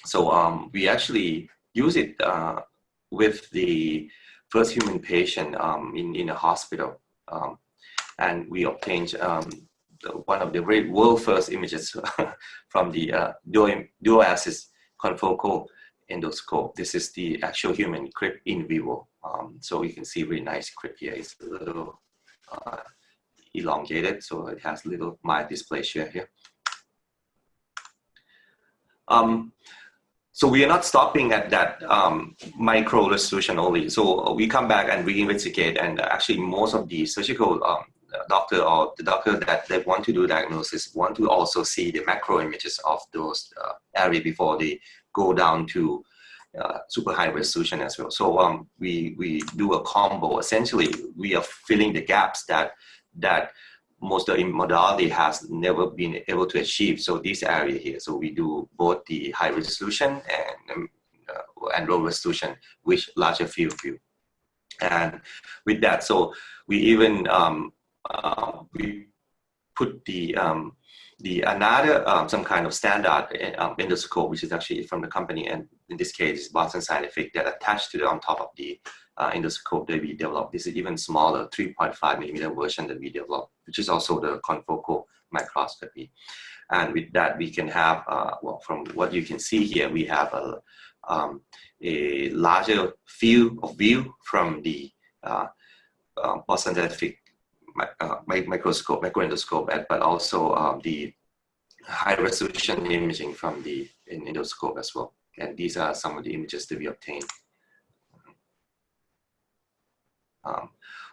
So we actually use it with the first human patient in a hospital, and we obtained one of the very world first images from the dual axis confocal endoscope. This is the actual human crypt in vivo. So you can see very nice crypt here. It's a little elongated, so it has little mild dysplasia here. so we are not stopping at that micro resolution only. So we come back and we investigate, and actually most of the surgical doctor or the doctor that they want to do diagnosis want to also see the macro images of those areas before they go down to super high resolution as well. So we do a combo. Essentially, we are filling the gaps that most of the modality has never been able to achieve. So this area here, so we do both the high resolution and low resolution with larger field view. And with that, so we even we put the another some kind of standard endoscope, which is actually from the company, and in this case, it's Boston Scientific, that attached to the on top of the endoscope that we developed. This is even smaller, 3.5 millimeter version that we developed, which is also the confocal microscopy. And with that, we can have, well, from what you can see here, we have a larger field of view from the Boston Scientific microscope, microendoscope, but also the high resolution imaging from the endoscope as well. And these are some of the images that we obtained.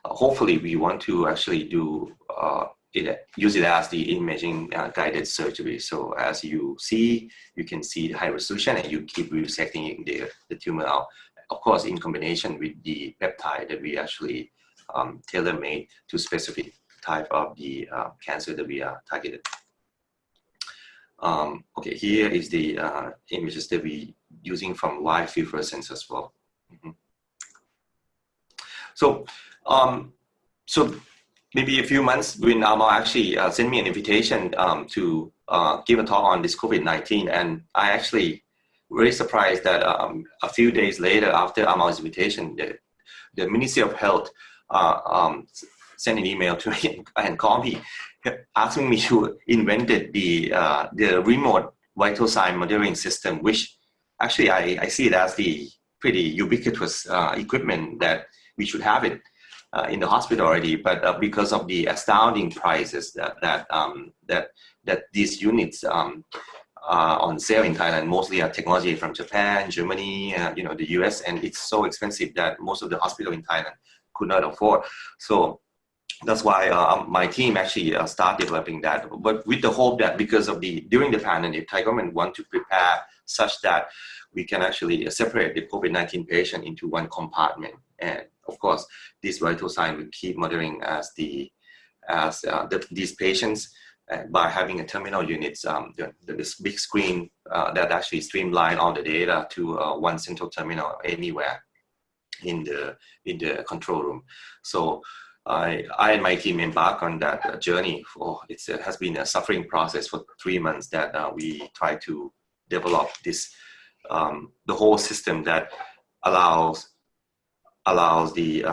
Hopefully, we want to actually do use it as the imaging guided surgery. So as you see, you can see the high resolution, and you keep resecting the tumor out. Of course, in combination with the peptide that we actually tailor-made to specific type of the cancer that we are targeted. Okay, here is the images that we using from wide field fluorescence as well. So, so maybe a few months when Amal actually sent me an invitation to give a talk on this COVID-19, and I actually very surprised that a few days later after Amal's invitation, the Ministry of Health sent an email to me and called me, asking me to invent the remote vital sign monitoring system, which actually I see it as the pretty ubiquitous equipment that we should have it in the hospital already. But because of the astounding prices that these units are on sale in Thailand, mostly are technology from Japan, Germany, the US, and it's so expensive that most of the hospital in Thailand could not afford. So that's why my team actually started developing that, but with the hope that because of during the pandemic, Thai government want to prepare such that we can actually separate the COVID-19 patient into one compartment. And of course, this vital sign will keep monitoring these patients by having a terminal units, this big screen that actually streamline all the data to one central terminal anywhere in the control room. So I and my team embark on that journey. It has been a suffering process for 3 months that we try to develop this the whole system that allows the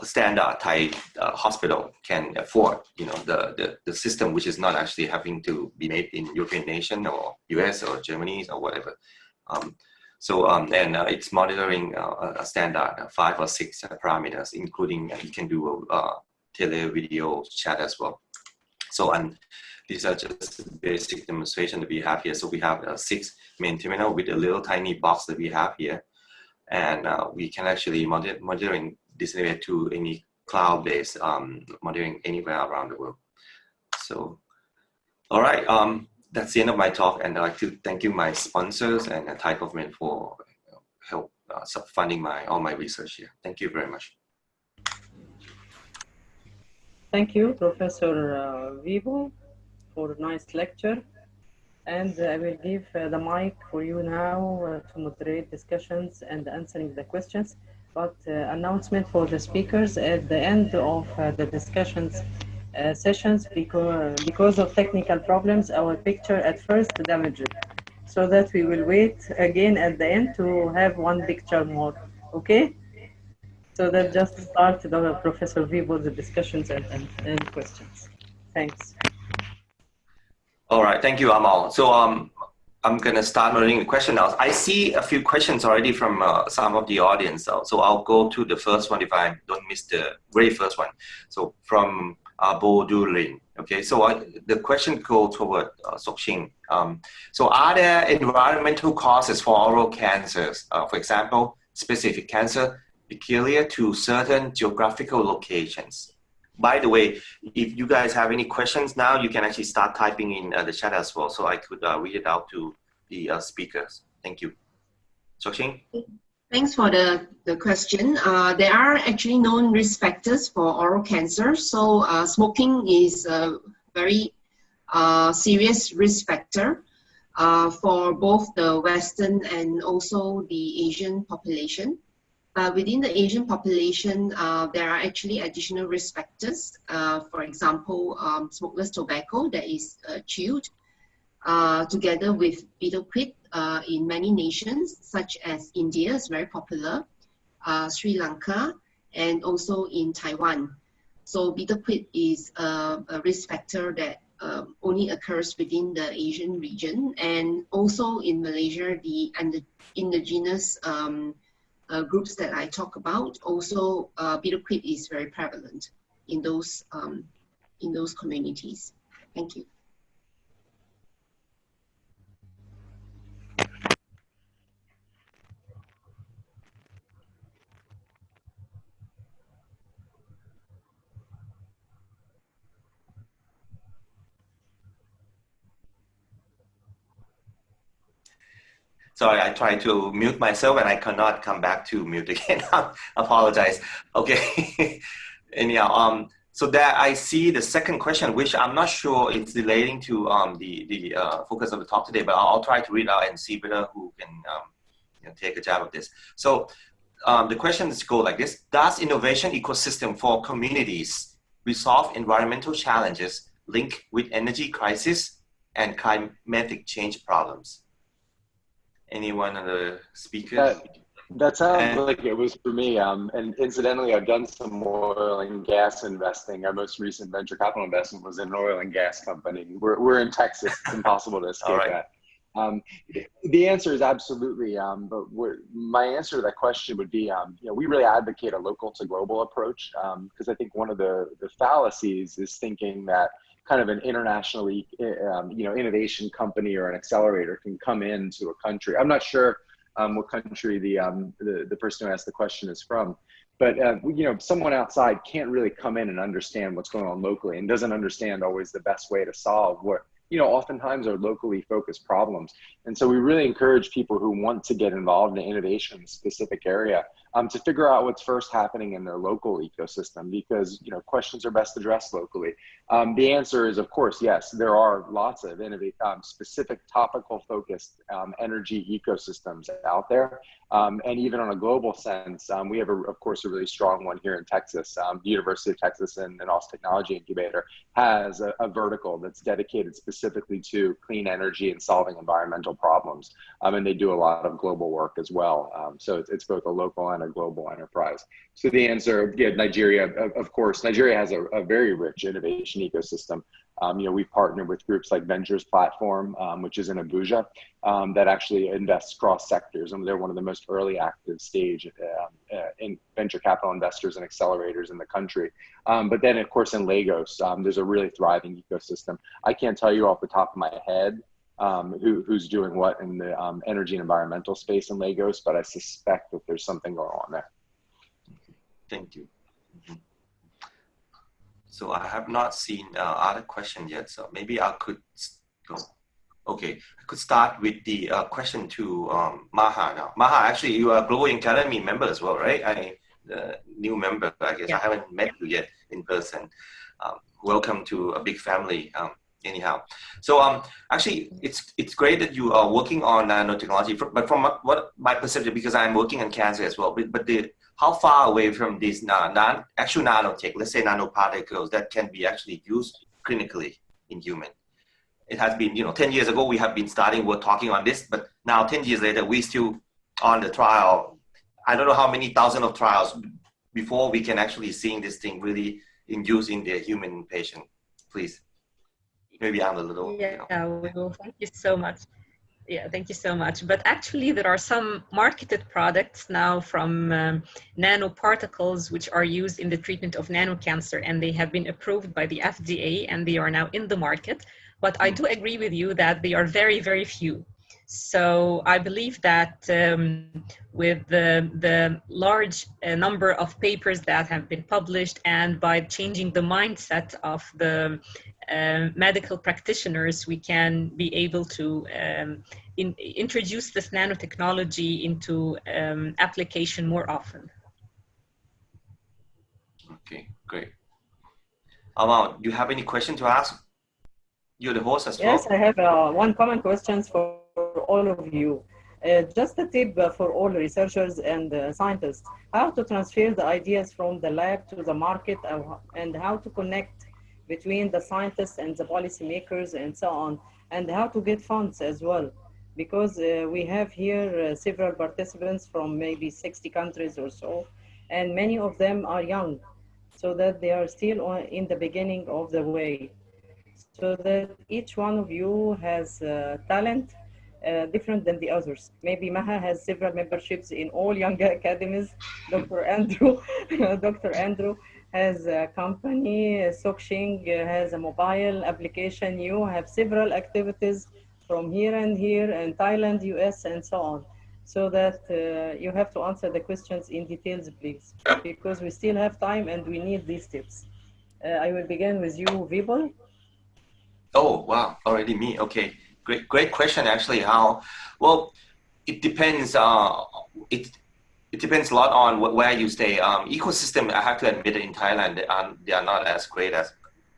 standard Thai hospital can afford, the system, which is not actually having to be made in European nation or US or Germany or whatever. And it's monitoring a standard 5 or 6 parameters, including you can do tele video chat as well. So, and these are just basic demonstration that we have here. So we have 6 main terminal with a little tiny box that we have here. And we can actually monitoring this area to any cloud-based monitoring anywhere around the world. So, all right, that's the end of my talk, and I'd like to thank you, my sponsors and the Thai government for help funding all my research here. Thank you very much. Thank you, Professor Vivo, for a nice lecture. And I will give the mic for you now to moderate discussions and answering the questions. But announcement for the speakers at the end of the discussions sessions, because of technical problems, our picture at first damaged. So that we will wait again at the end to have one picture more, okay? So that just start the Professor Vivo's discussions and questions. Thanks. All right, thank you, Amal. So I'm going to start reading the question now. I see a few questions already from some of the audience. So I'll go to the first one if I don't miss the very first one. So from Bodulin. Okay, so the question goes toward Sok-Ching. So are there environmental causes for oral cancers? For example, specific cancer peculiar to certain geographical locations? By the way, if you guys have any questions now, you can actually start typing in the chat as well, so I could read it out to the speakers. Thank you. Sok-Ching? Thanks for the question. There are actually known risk factors for oral cancer. So smoking is a very serious risk factor for both the Western and also the Asian population. Within the Asian population, there are actually additional risk factors. For example, smokeless tobacco that is chewed together with betel quid in many nations, such as India is very popular, Sri Lanka, and also in Taiwan. So betel quid is a risk factor that only occurs within the Asian region, and also in Malaysia, the indigenous groups that I talk about, also betel quid is very prevalent in those communities. Thank you. Sorry, I tried to mute myself and I cannot come back to mute again. Apologize. Okay. Anyhow, so there I see the second question, which I'm not sure it's relating to the focus of the talk today, but I'll try to read out and see whether who can take a jab of this. So the questions go like this: does innovation ecosystem for communities resolve environmental challenges linked with energy crisis and climatic change problems? Anyone of the speakers? That sounds like it was for me. And incidentally, I've done some oil and gas investing. Our most recent venture capital investment was in an oil and gas company. We're in Texas. It's impossible to escape that. The answer is absolutely. But my answer to that question would be, we really advocate a local to global approach, because I think one of the fallacies is thinking that kind of an internationally, innovation company or an accelerator can come into a country. I'm not sure what country the person who asked the question is from, but someone outside can't really come in and understand what's going on locally and doesn't understand always the best way to solve what oftentimes are locally focused problems. And so we really encourage people who want to get involved in innovation in a specific area to figure out what's first happening in their local ecosystem, because questions are best addressed locally. The answer is, of course, yes, there are lots of specific topical focused energy ecosystems out there. And even on a global sense, we have, of course, a really strong one here in Texas. The University of Texas and Austin Technology Incubator has a vertical that's dedicated specifically to clean energy and solving environmental problems. And they do a lot of global work as well. So it's both a local and a global enterprise. So the answer, Nigeria, of course, Nigeria has a very rich innovation ecosystem. We've partnered with groups like Ventures Platform, which is in Abuja, that actually invests cross sectors, and they're one of the most early active stage in venture capital investors and accelerators in the country. But then, of course, in Lagos, there's a really thriving ecosystem. I can't tell you off the top of my head who's doing what in the energy and environmental space in Lagos, but I suspect that there's something going on there. Thank you. So I have not seen other questions yet, so maybe I could go. Okay, I could start with the question to Maha now. Maha, actually, you are Global Academy member as well, right? The new member, I guess. Yeah. I haven't met you yet in person. Welcome to a big family. Anyhow, so actually, it's great that you are working on nanotechnology. But from what my perception, because I'm working on cancer as well, but how far away from these actual nanotech, let's say nanoparticles, that can be actually used clinically in human? It has been, 10 years ago, we have been we're talking on this, but now 10 years later, we still on the trial. I don't know how many thousands of trials before we can actually seeing this thing really in use in the human patient. Please. Maybe I'm a little. Yeah, we will. Thank you so much. Yeah, thank you so much. But actually, there are some marketed products now from nanoparticles which are used in the treatment of nanocancer, and they have been approved by the FDA, and they are now in the market. But I do agree with you that they are very, very few. So I believe that with the large number of papers that have been published, and by changing the mindset of the medical practitioners, we can be able to introduce this nanotechnology into application more often. Okay, great. Amal, do you have any question to ask? You're the host as well. Yes, I have one common question for all of you. Just a tip for all researchers and scientists, how to transfer the ideas from the lab to the market, and how to connect between the scientists and the policymakers and so on, and how to get funds as well. Because we have here several participants from maybe 60 countries or so, and many of them are young, so that they are still in the beginning of the way. So that each one of you has talent different than the others. Maybe Maha has several memberships in all young academies. Dr. Andrew, Dr. Andrew has a company. Sokshing has a mobile application. You have several activities from here and Thailand, US, and so on. So that you have to answer the questions in details, please, because we still have time and we need these tips. I will begin with you, Vibol. Oh, wow, already me. Okay, great question. Actually, how? Well, it depends. It depends a lot on where you stay. Ecosystem, I have to admit, in Thailand, they are not as great as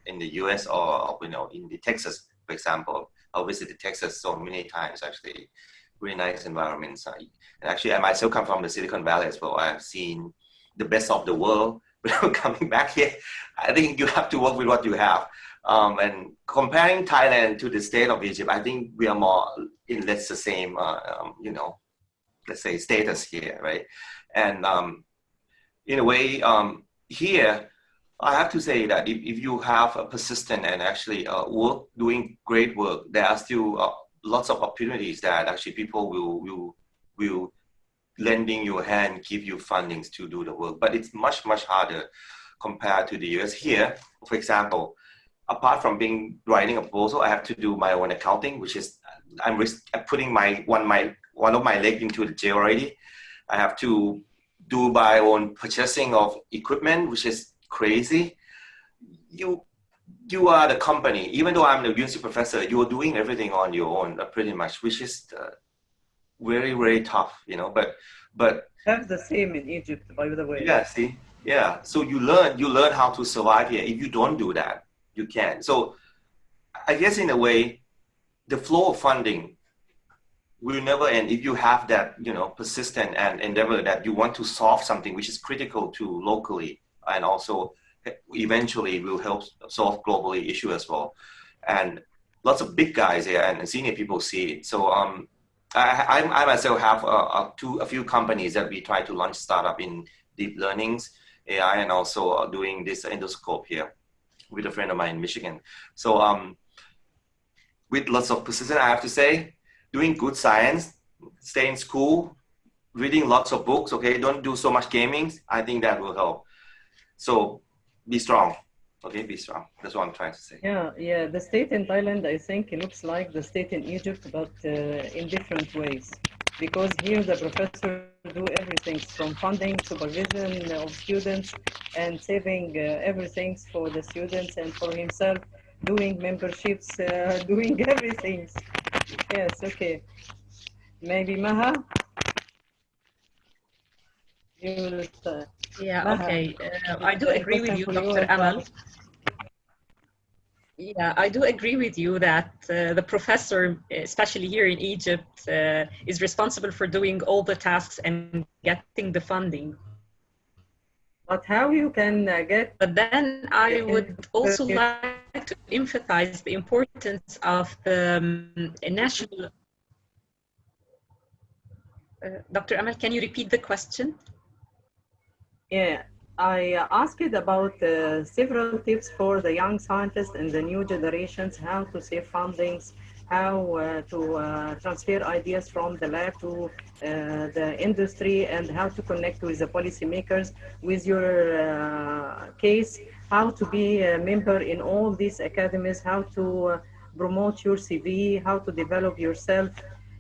in the US or in the Texas, for example. I visited Texas so many times. Actually, really nice environments. And actually, I myself come from the Silicon Valley as well. I have seen the best of the world. But coming back here, I think you have to work with what you have. And comparing Thailand to the state of Egypt, I think we are more in let's the same, let's say status here, right? And in a way, here, I have to say that if you have a persistent and actually doing great work, there are still lots of opportunities that actually people will lending your hand, give you fundings to do the work. But it's much, much harder compared to the US. Here, for example, apart from writing a proposal, I have to do my own accounting, which is I'm putting one of my leg into the jail already. I have to do my own purchasing of equipment, which is crazy. You are the company, even though I'm the university professor, you are doing everything on your own, pretty much, which is very, very tough, but have the same in Egypt, by the way. Yeah, see, yeah. So you learn how to survive here. If you don't do that, you can't. So I guess in a way, the flow of funding will never end if you have that, persistent and endeavor that you want to solve something which is critical to locally, and also eventually will help solve globally issue as well. And lots of big guys here and senior people see it. So I myself have a few companies that we try to launch startup in deep learnings, AI, and also doing this endoscope here with a friend of mine in Michigan. So with lots of persistence, I have to say, doing good science, stay in school, reading lots of books, okay? Don't do so much gaming. I think that will help. So be strong. Okay, be strong. That's what I'm trying to say. Yeah. The state in Thailand, I think, it looks like the state in Egypt, but in different ways. Because here the professors do everything from funding, supervision of students, and saving everything for the students and for himself, doing memberships, doing everything. Yes, okay. Maybe Maha? You will start. Yeah, Maha, okay. I do agree with you, Dr. Amal. Yeah, I do agree with you that the professor, especially here in Egypt, is responsible for doing all the tasks and getting the funding. But how you can get... But then I would also like to emphasize the importance of the national... Dr. Amal, can you repeat the question? Yeah. I asked about several tips for the young scientists and the new generations, how to save fundings, how to transfer ideas from the lab to the industry, and how to connect with the policymakers. With your case, how to be a member in all these academies, how to promote your CV, how to develop yourself,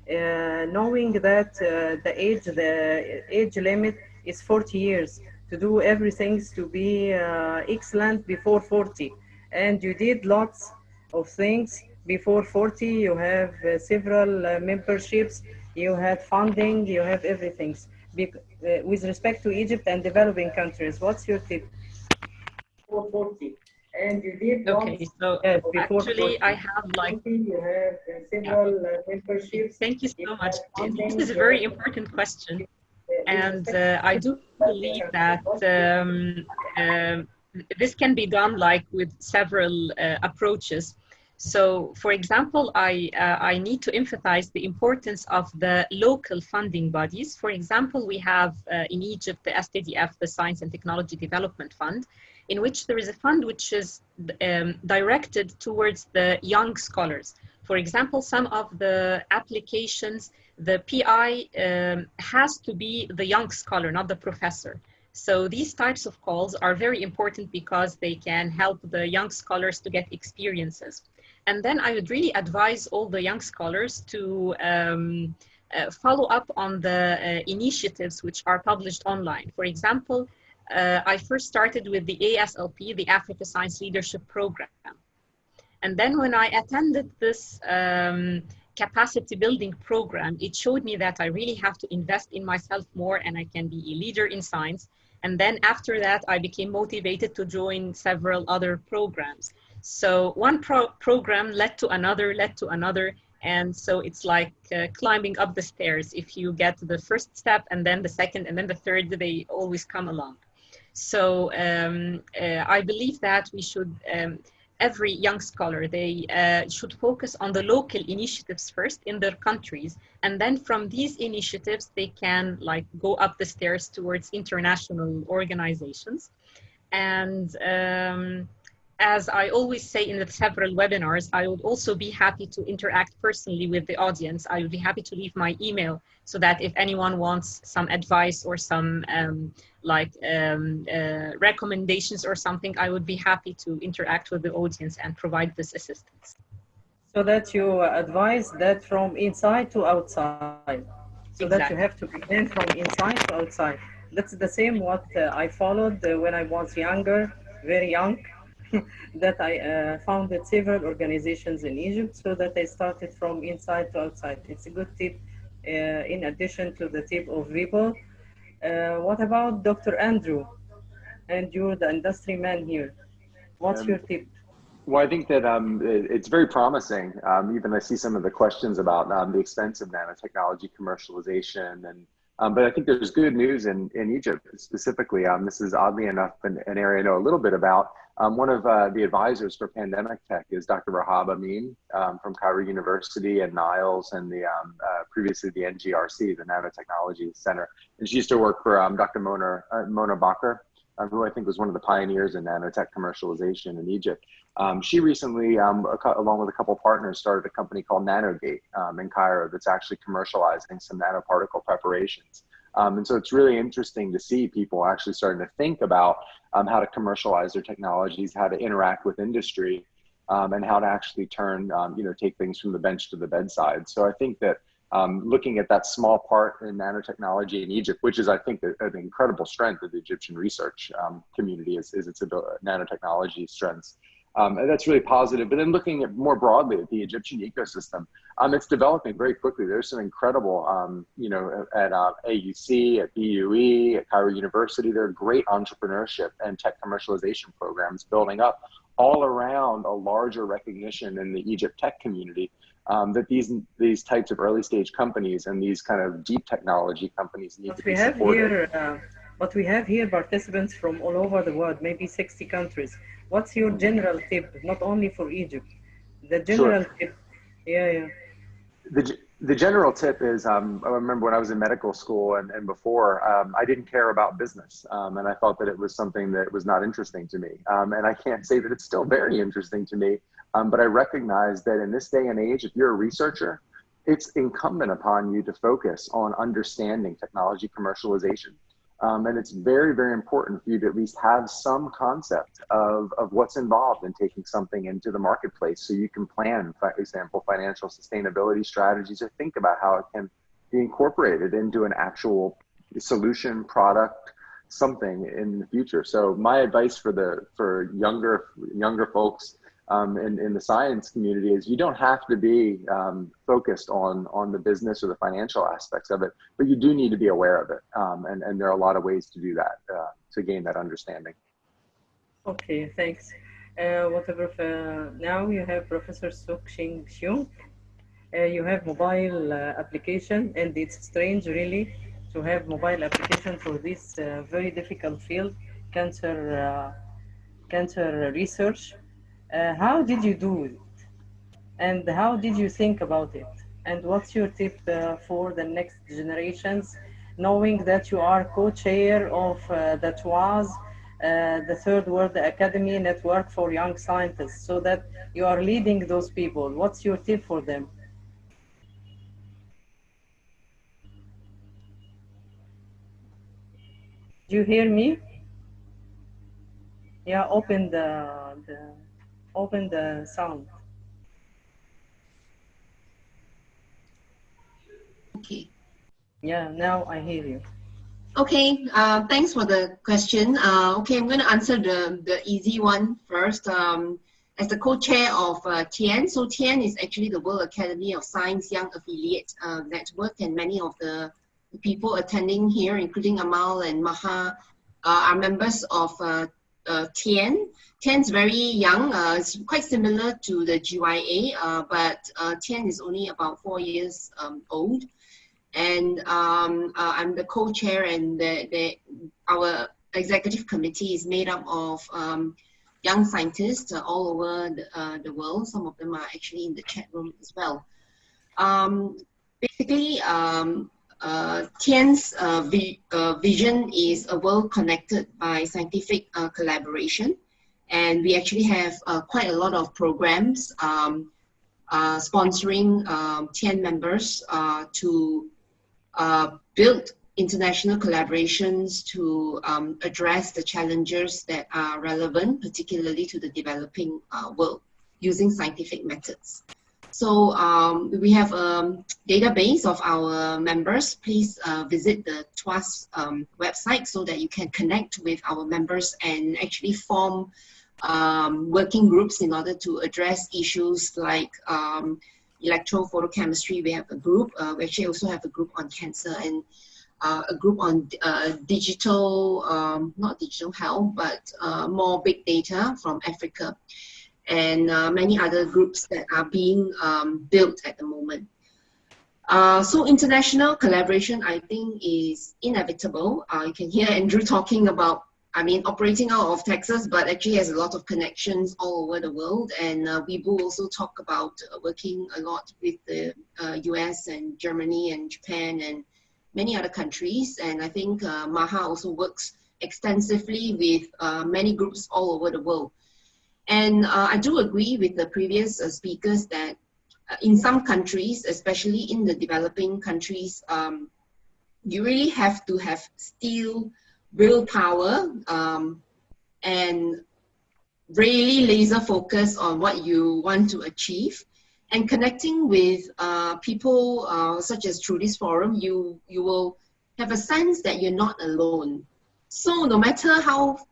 knowing that the age limit is 40 years to do everything to be excellent before 40, and you did lots of things before 40. You have several memberships, you had funding, you have everything. With respect to Egypt and developing countries, what's your tip? Before 40. And you did Okay, so before actually 40. I have like, You have several memberships. thank you You so have much. funding, This is a very important question. And I do believe that this can be done like with several approaches. So, for example, I need to emphasize the importance of the local funding bodies. For example, we have in Egypt the STDF, the Science and Technology Development Fund, in which there is a fund which is directed towards the young scholars. For example, some of the applications, the PI has to be the young scholar, not the professor. So these types of calls are very important because they can help the young scholars to get experiences. And then I would really advise all the young scholars to follow up on the initiatives which are published online. For example, I first started with the ASLP, the Africa Science Leadership Program. And then when I attended this capacity building program, it showed me that I really have to invest in myself more and I can be a leader in science. And then after that, I became motivated to join several other programs. So one program led to another, and so it's like climbing up the stairs. If you get to the first step and then the second and then the third, they always come along. So I believe that we should, every young scholar, they should focus on the local initiatives first in their countries. And then from these initiatives, they can like go up the stairs towards international organizations. And as I always say in the several webinars, I would also be happy to interact personally with the audience. I would be happy to leave my email so that if anyone wants some advice or some recommendations or something, I would be happy to interact with the audience and provide this assistance. So that you advise that from inside to outside. So Exactly. that you have to begin from inside to outside. That's the same what I followed when I was younger, very young. That I founded several organizations in Egypt, so that I started from inside to outside. It's a good tip in addition to the tip of Vibo. What about Dr. Andrew? And you're the industry man here. What's your tip? Well, I think that it's very promising. Even I see some of the questions about the expense of nanotechnology commercialization, and but I think there's good news in Egypt specifically. This is oddly enough an area I know a little bit about. One of the advisors for Pandemic Tech is Dr. Rahab Amin from Cairo University, and Niles, and the previously the NGRC, the Nanotechnology Center. And she used to work for Dr. Mona Bakr, who I think was one of the pioneers in nanotech commercialization in Egypt. She recently, along with a couple of partners, started a company called Nanogate in Cairo that's actually commercializing some nanoparticle preparations. And so it's really interesting to see people actually starting to think about how to commercialize their technologies, how to interact with industry, and how to actually turn, take things from the bench to the bedside. So I think that looking at that small part in nanotechnology in Egypt, which is, I think, an incredible strength of the Egyptian research community, is its nanotechnology strengths. And that's really positive. But then looking at more broadly at the Egyptian ecosystem, it's developing very quickly. There's some incredible, at AUC, at BUE, at Cairo University, there are great entrepreneurship and tech commercialization programs building up all around a larger recognition in the Egypt tech community that these types of early stage companies and these kind of deep technology companies need to be supported. But we have here participants from all over the world, maybe 60 countries. What's your general tip, not only for Egypt, the general tip? Yeah. The general tip is, I remember when I was in medical school and before, I didn't care about business. And I thought that it was something that was not interesting to me. And I can't say that it's still very interesting to me, but I recognize that in this day and age, if you're a researcher, it's incumbent upon you to focus on understanding technology commercialization. And it's very, very important for you to at least have some concept of what's involved in taking something into the marketplace, so you can plan, for example, financial sustainability strategies, or think about how it can be incorporated into an actual solution, product, something in the future. So my advice for younger folks in the science community is, you don't have to be focused on the business or the financial aspects of it, but you do need to be aware of it. And there are a lot of ways to do that, to gain that understanding. Okay, thanks. Now you have Professor Sok-Shing Xiong. You have mobile application, and it's strange really to have mobile application for this very difficult field, cancer research. How did you do it? And how did you think about it? And what's your tip for the next generations, knowing that you are co-chair of the TWAS, the Third World Academy Network for Young Scientists, so that you are leading those people? What's your tip for them? Do you hear me? Yeah, open the sound. Okay. Yeah, now I hear you. Okay, thanks for the question. Okay, I'm going to answer the easy one first. As the co-chair of TIAN, so TIAN is actually the World Academy of Science Young Affiliate Network, and many of the people attending here, including Amal and Maha, are members of TIAN. TIAN is very young. It's quite similar to the GYA, but TIAN is only about 4 years old. And I'm the co-chair, and our executive committee is made up of young scientists all over the world. Some of them are actually in the chat room as well. Basically, TIAN's vision is a world connected by scientific collaboration. And we actually have quite a lot of programs sponsoring TIAN members to build international collaborations to address the challenges that are relevant, particularly to the developing world, using scientific methods. So we have a database of our members. Please visit the TWAS website so that you can connect with our members and actually form working groups in order to address issues like electrophotochemistry. We have a group. We actually also have a group on cancer, and a group on digital, not digital health, but more big data from Africa, and many other groups that are being built at the moment. So international collaboration, I think, is inevitable. You can hear Andrew talking about, operating out of Texas, but actually has a lot of connections all over the world. And Wibu also talk about working a lot with the US and Germany and Japan and many other countries. And I think Maha also works extensively with many groups all over the world. And I do agree with the previous speakers that in some countries, especially in the developing countries, you really have to have still willpower and really laser focus on what you want to achieve, and connecting with people such as through this forum, you will have a sense that you're not alone. So no matter how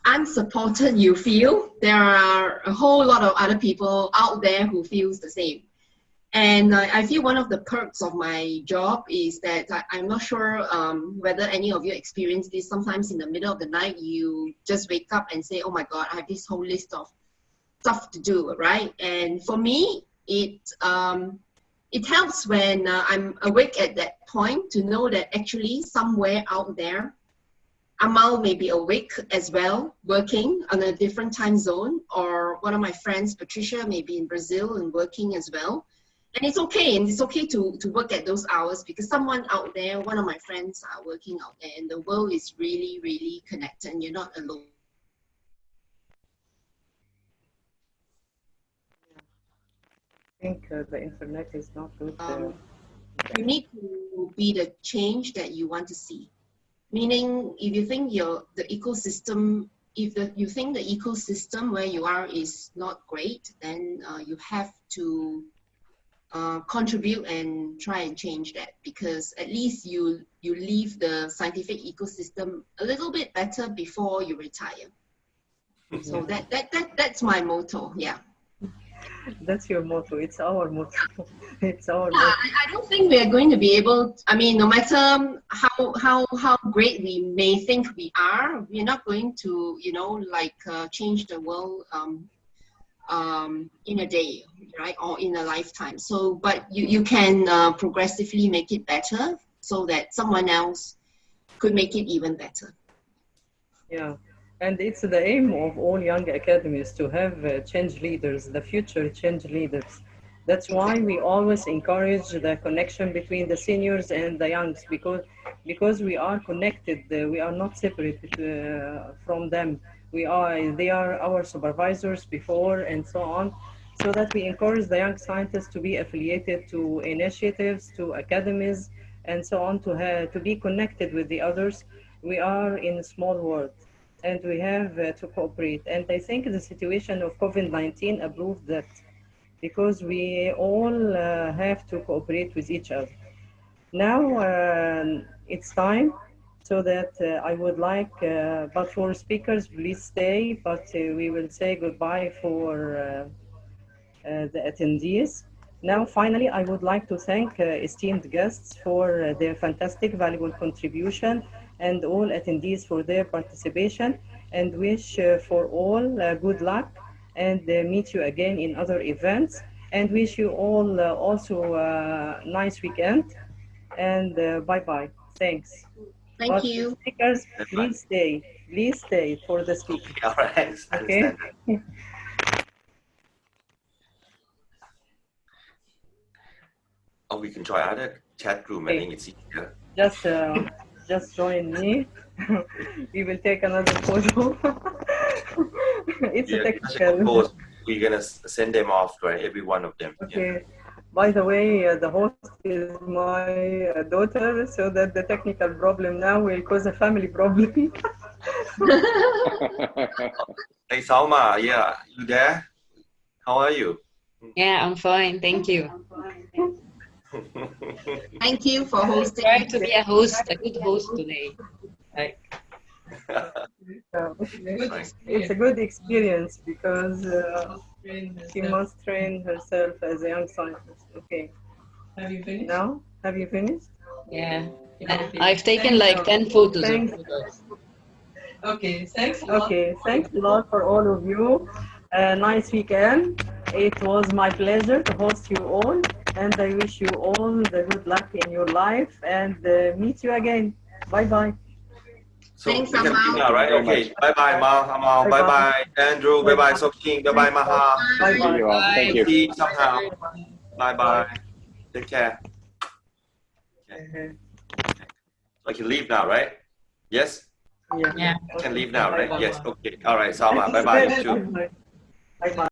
unsupported you feel, there are a whole lot of other people out there who feels the same. And I feel one of the perks of my job is that I'm not sure whether any of you experience this. Sometimes in the middle of the night, you just wake up and say, oh my God, I have this whole list of stuff to do, right? And for me, it helps when I'm awake at that point to know that actually somewhere out there, Amal may be awake as well, working on a different time zone, or one of my friends, Patricia, may be in Brazil and working as well. And it's okay, to work at those hours, because someone out there, one of my friends are working out there, and the world is really, really connected, and you're not alone. I think the internet is not good. You need to be the change that you want to see. Meaning, if you think the ecosystem, you think the ecosystem where you are is not great, then you have to contribute and try and change that, because at least you leave the scientific ecosystem a little bit better before you retire. So that's my motto. Yeah. That's your motto. It's our motto. It's our Yeah, motto. I don't think we are going to be able. I mean, no matter how great we may think we are, we're not going to, change the world in a day, right, or in a lifetime. So, but you can progressively make it better, so that someone else could make it even better. Yeah. And it's the aim of all young academies to have change leaders, the future change leaders. That's why we always encourage the connection between the seniors and the youngs, because we are connected. We are not separate from them. They are our supervisors before and so on. So that we encourage the young scientists to be affiliated to initiatives, to academies, and so on, to be connected with the others. We are in a small world, and we have to cooperate. And I think the situation of COVID-19 approved that, because we all have to cooperate with each other. Now it's time, so that I would like, but for speakers, please stay, but we will say goodbye for the attendees. Now, finally, I would like to thank esteemed guests for their fantastic, valuable contribution, and all attendees for their participation, and wish for all good luck, and meet you again in other events, and wish you all also a nice weekend, and bye-bye. Thanks. Thank you. Speakers, please stay for the speakers. All right. Okay. Oh, we can try other chat room. I think it's easier. Just join me. We will take another photo. It's a technical. We're gonna send them off, right? Every one of them. Okay. Yeah. By the way, the host is my daughter, so that the technical problem now will cause a family problem. Hey, Salma, yeah, you there? How are you? Yeah, I'm fine. Thank you. Thank you for hosting. Trying to be a good host today. Like, It's a good experience, because she must train herself as a young scientist. Okay. Have you finished? Now, have you finished? yeah. I've taken like 10 photos. Thanks. Okay, thanks a lot. Okay, thanks a lot for all of you. Nice weekend. It was my pleasure to host you all, and I wish you all the good luck in your life, and meet you again. Bye-bye. So Thanks, we can Amal. leave now, right? Okay. Bye-bye, Amal. Bye-bye. Bye-bye, Andrew. Bye-bye, Soking. Bye-bye, Maha. Bye-bye. Thank you all. Thank you. See you somehow. Bye-bye. Take care. Okay. So I can leave now, right? Yes? Yeah. Yeah. I can leave now, right? Bye-bye. Yes. Okay. All right, Salma. Bye-bye. You too. Bye-bye.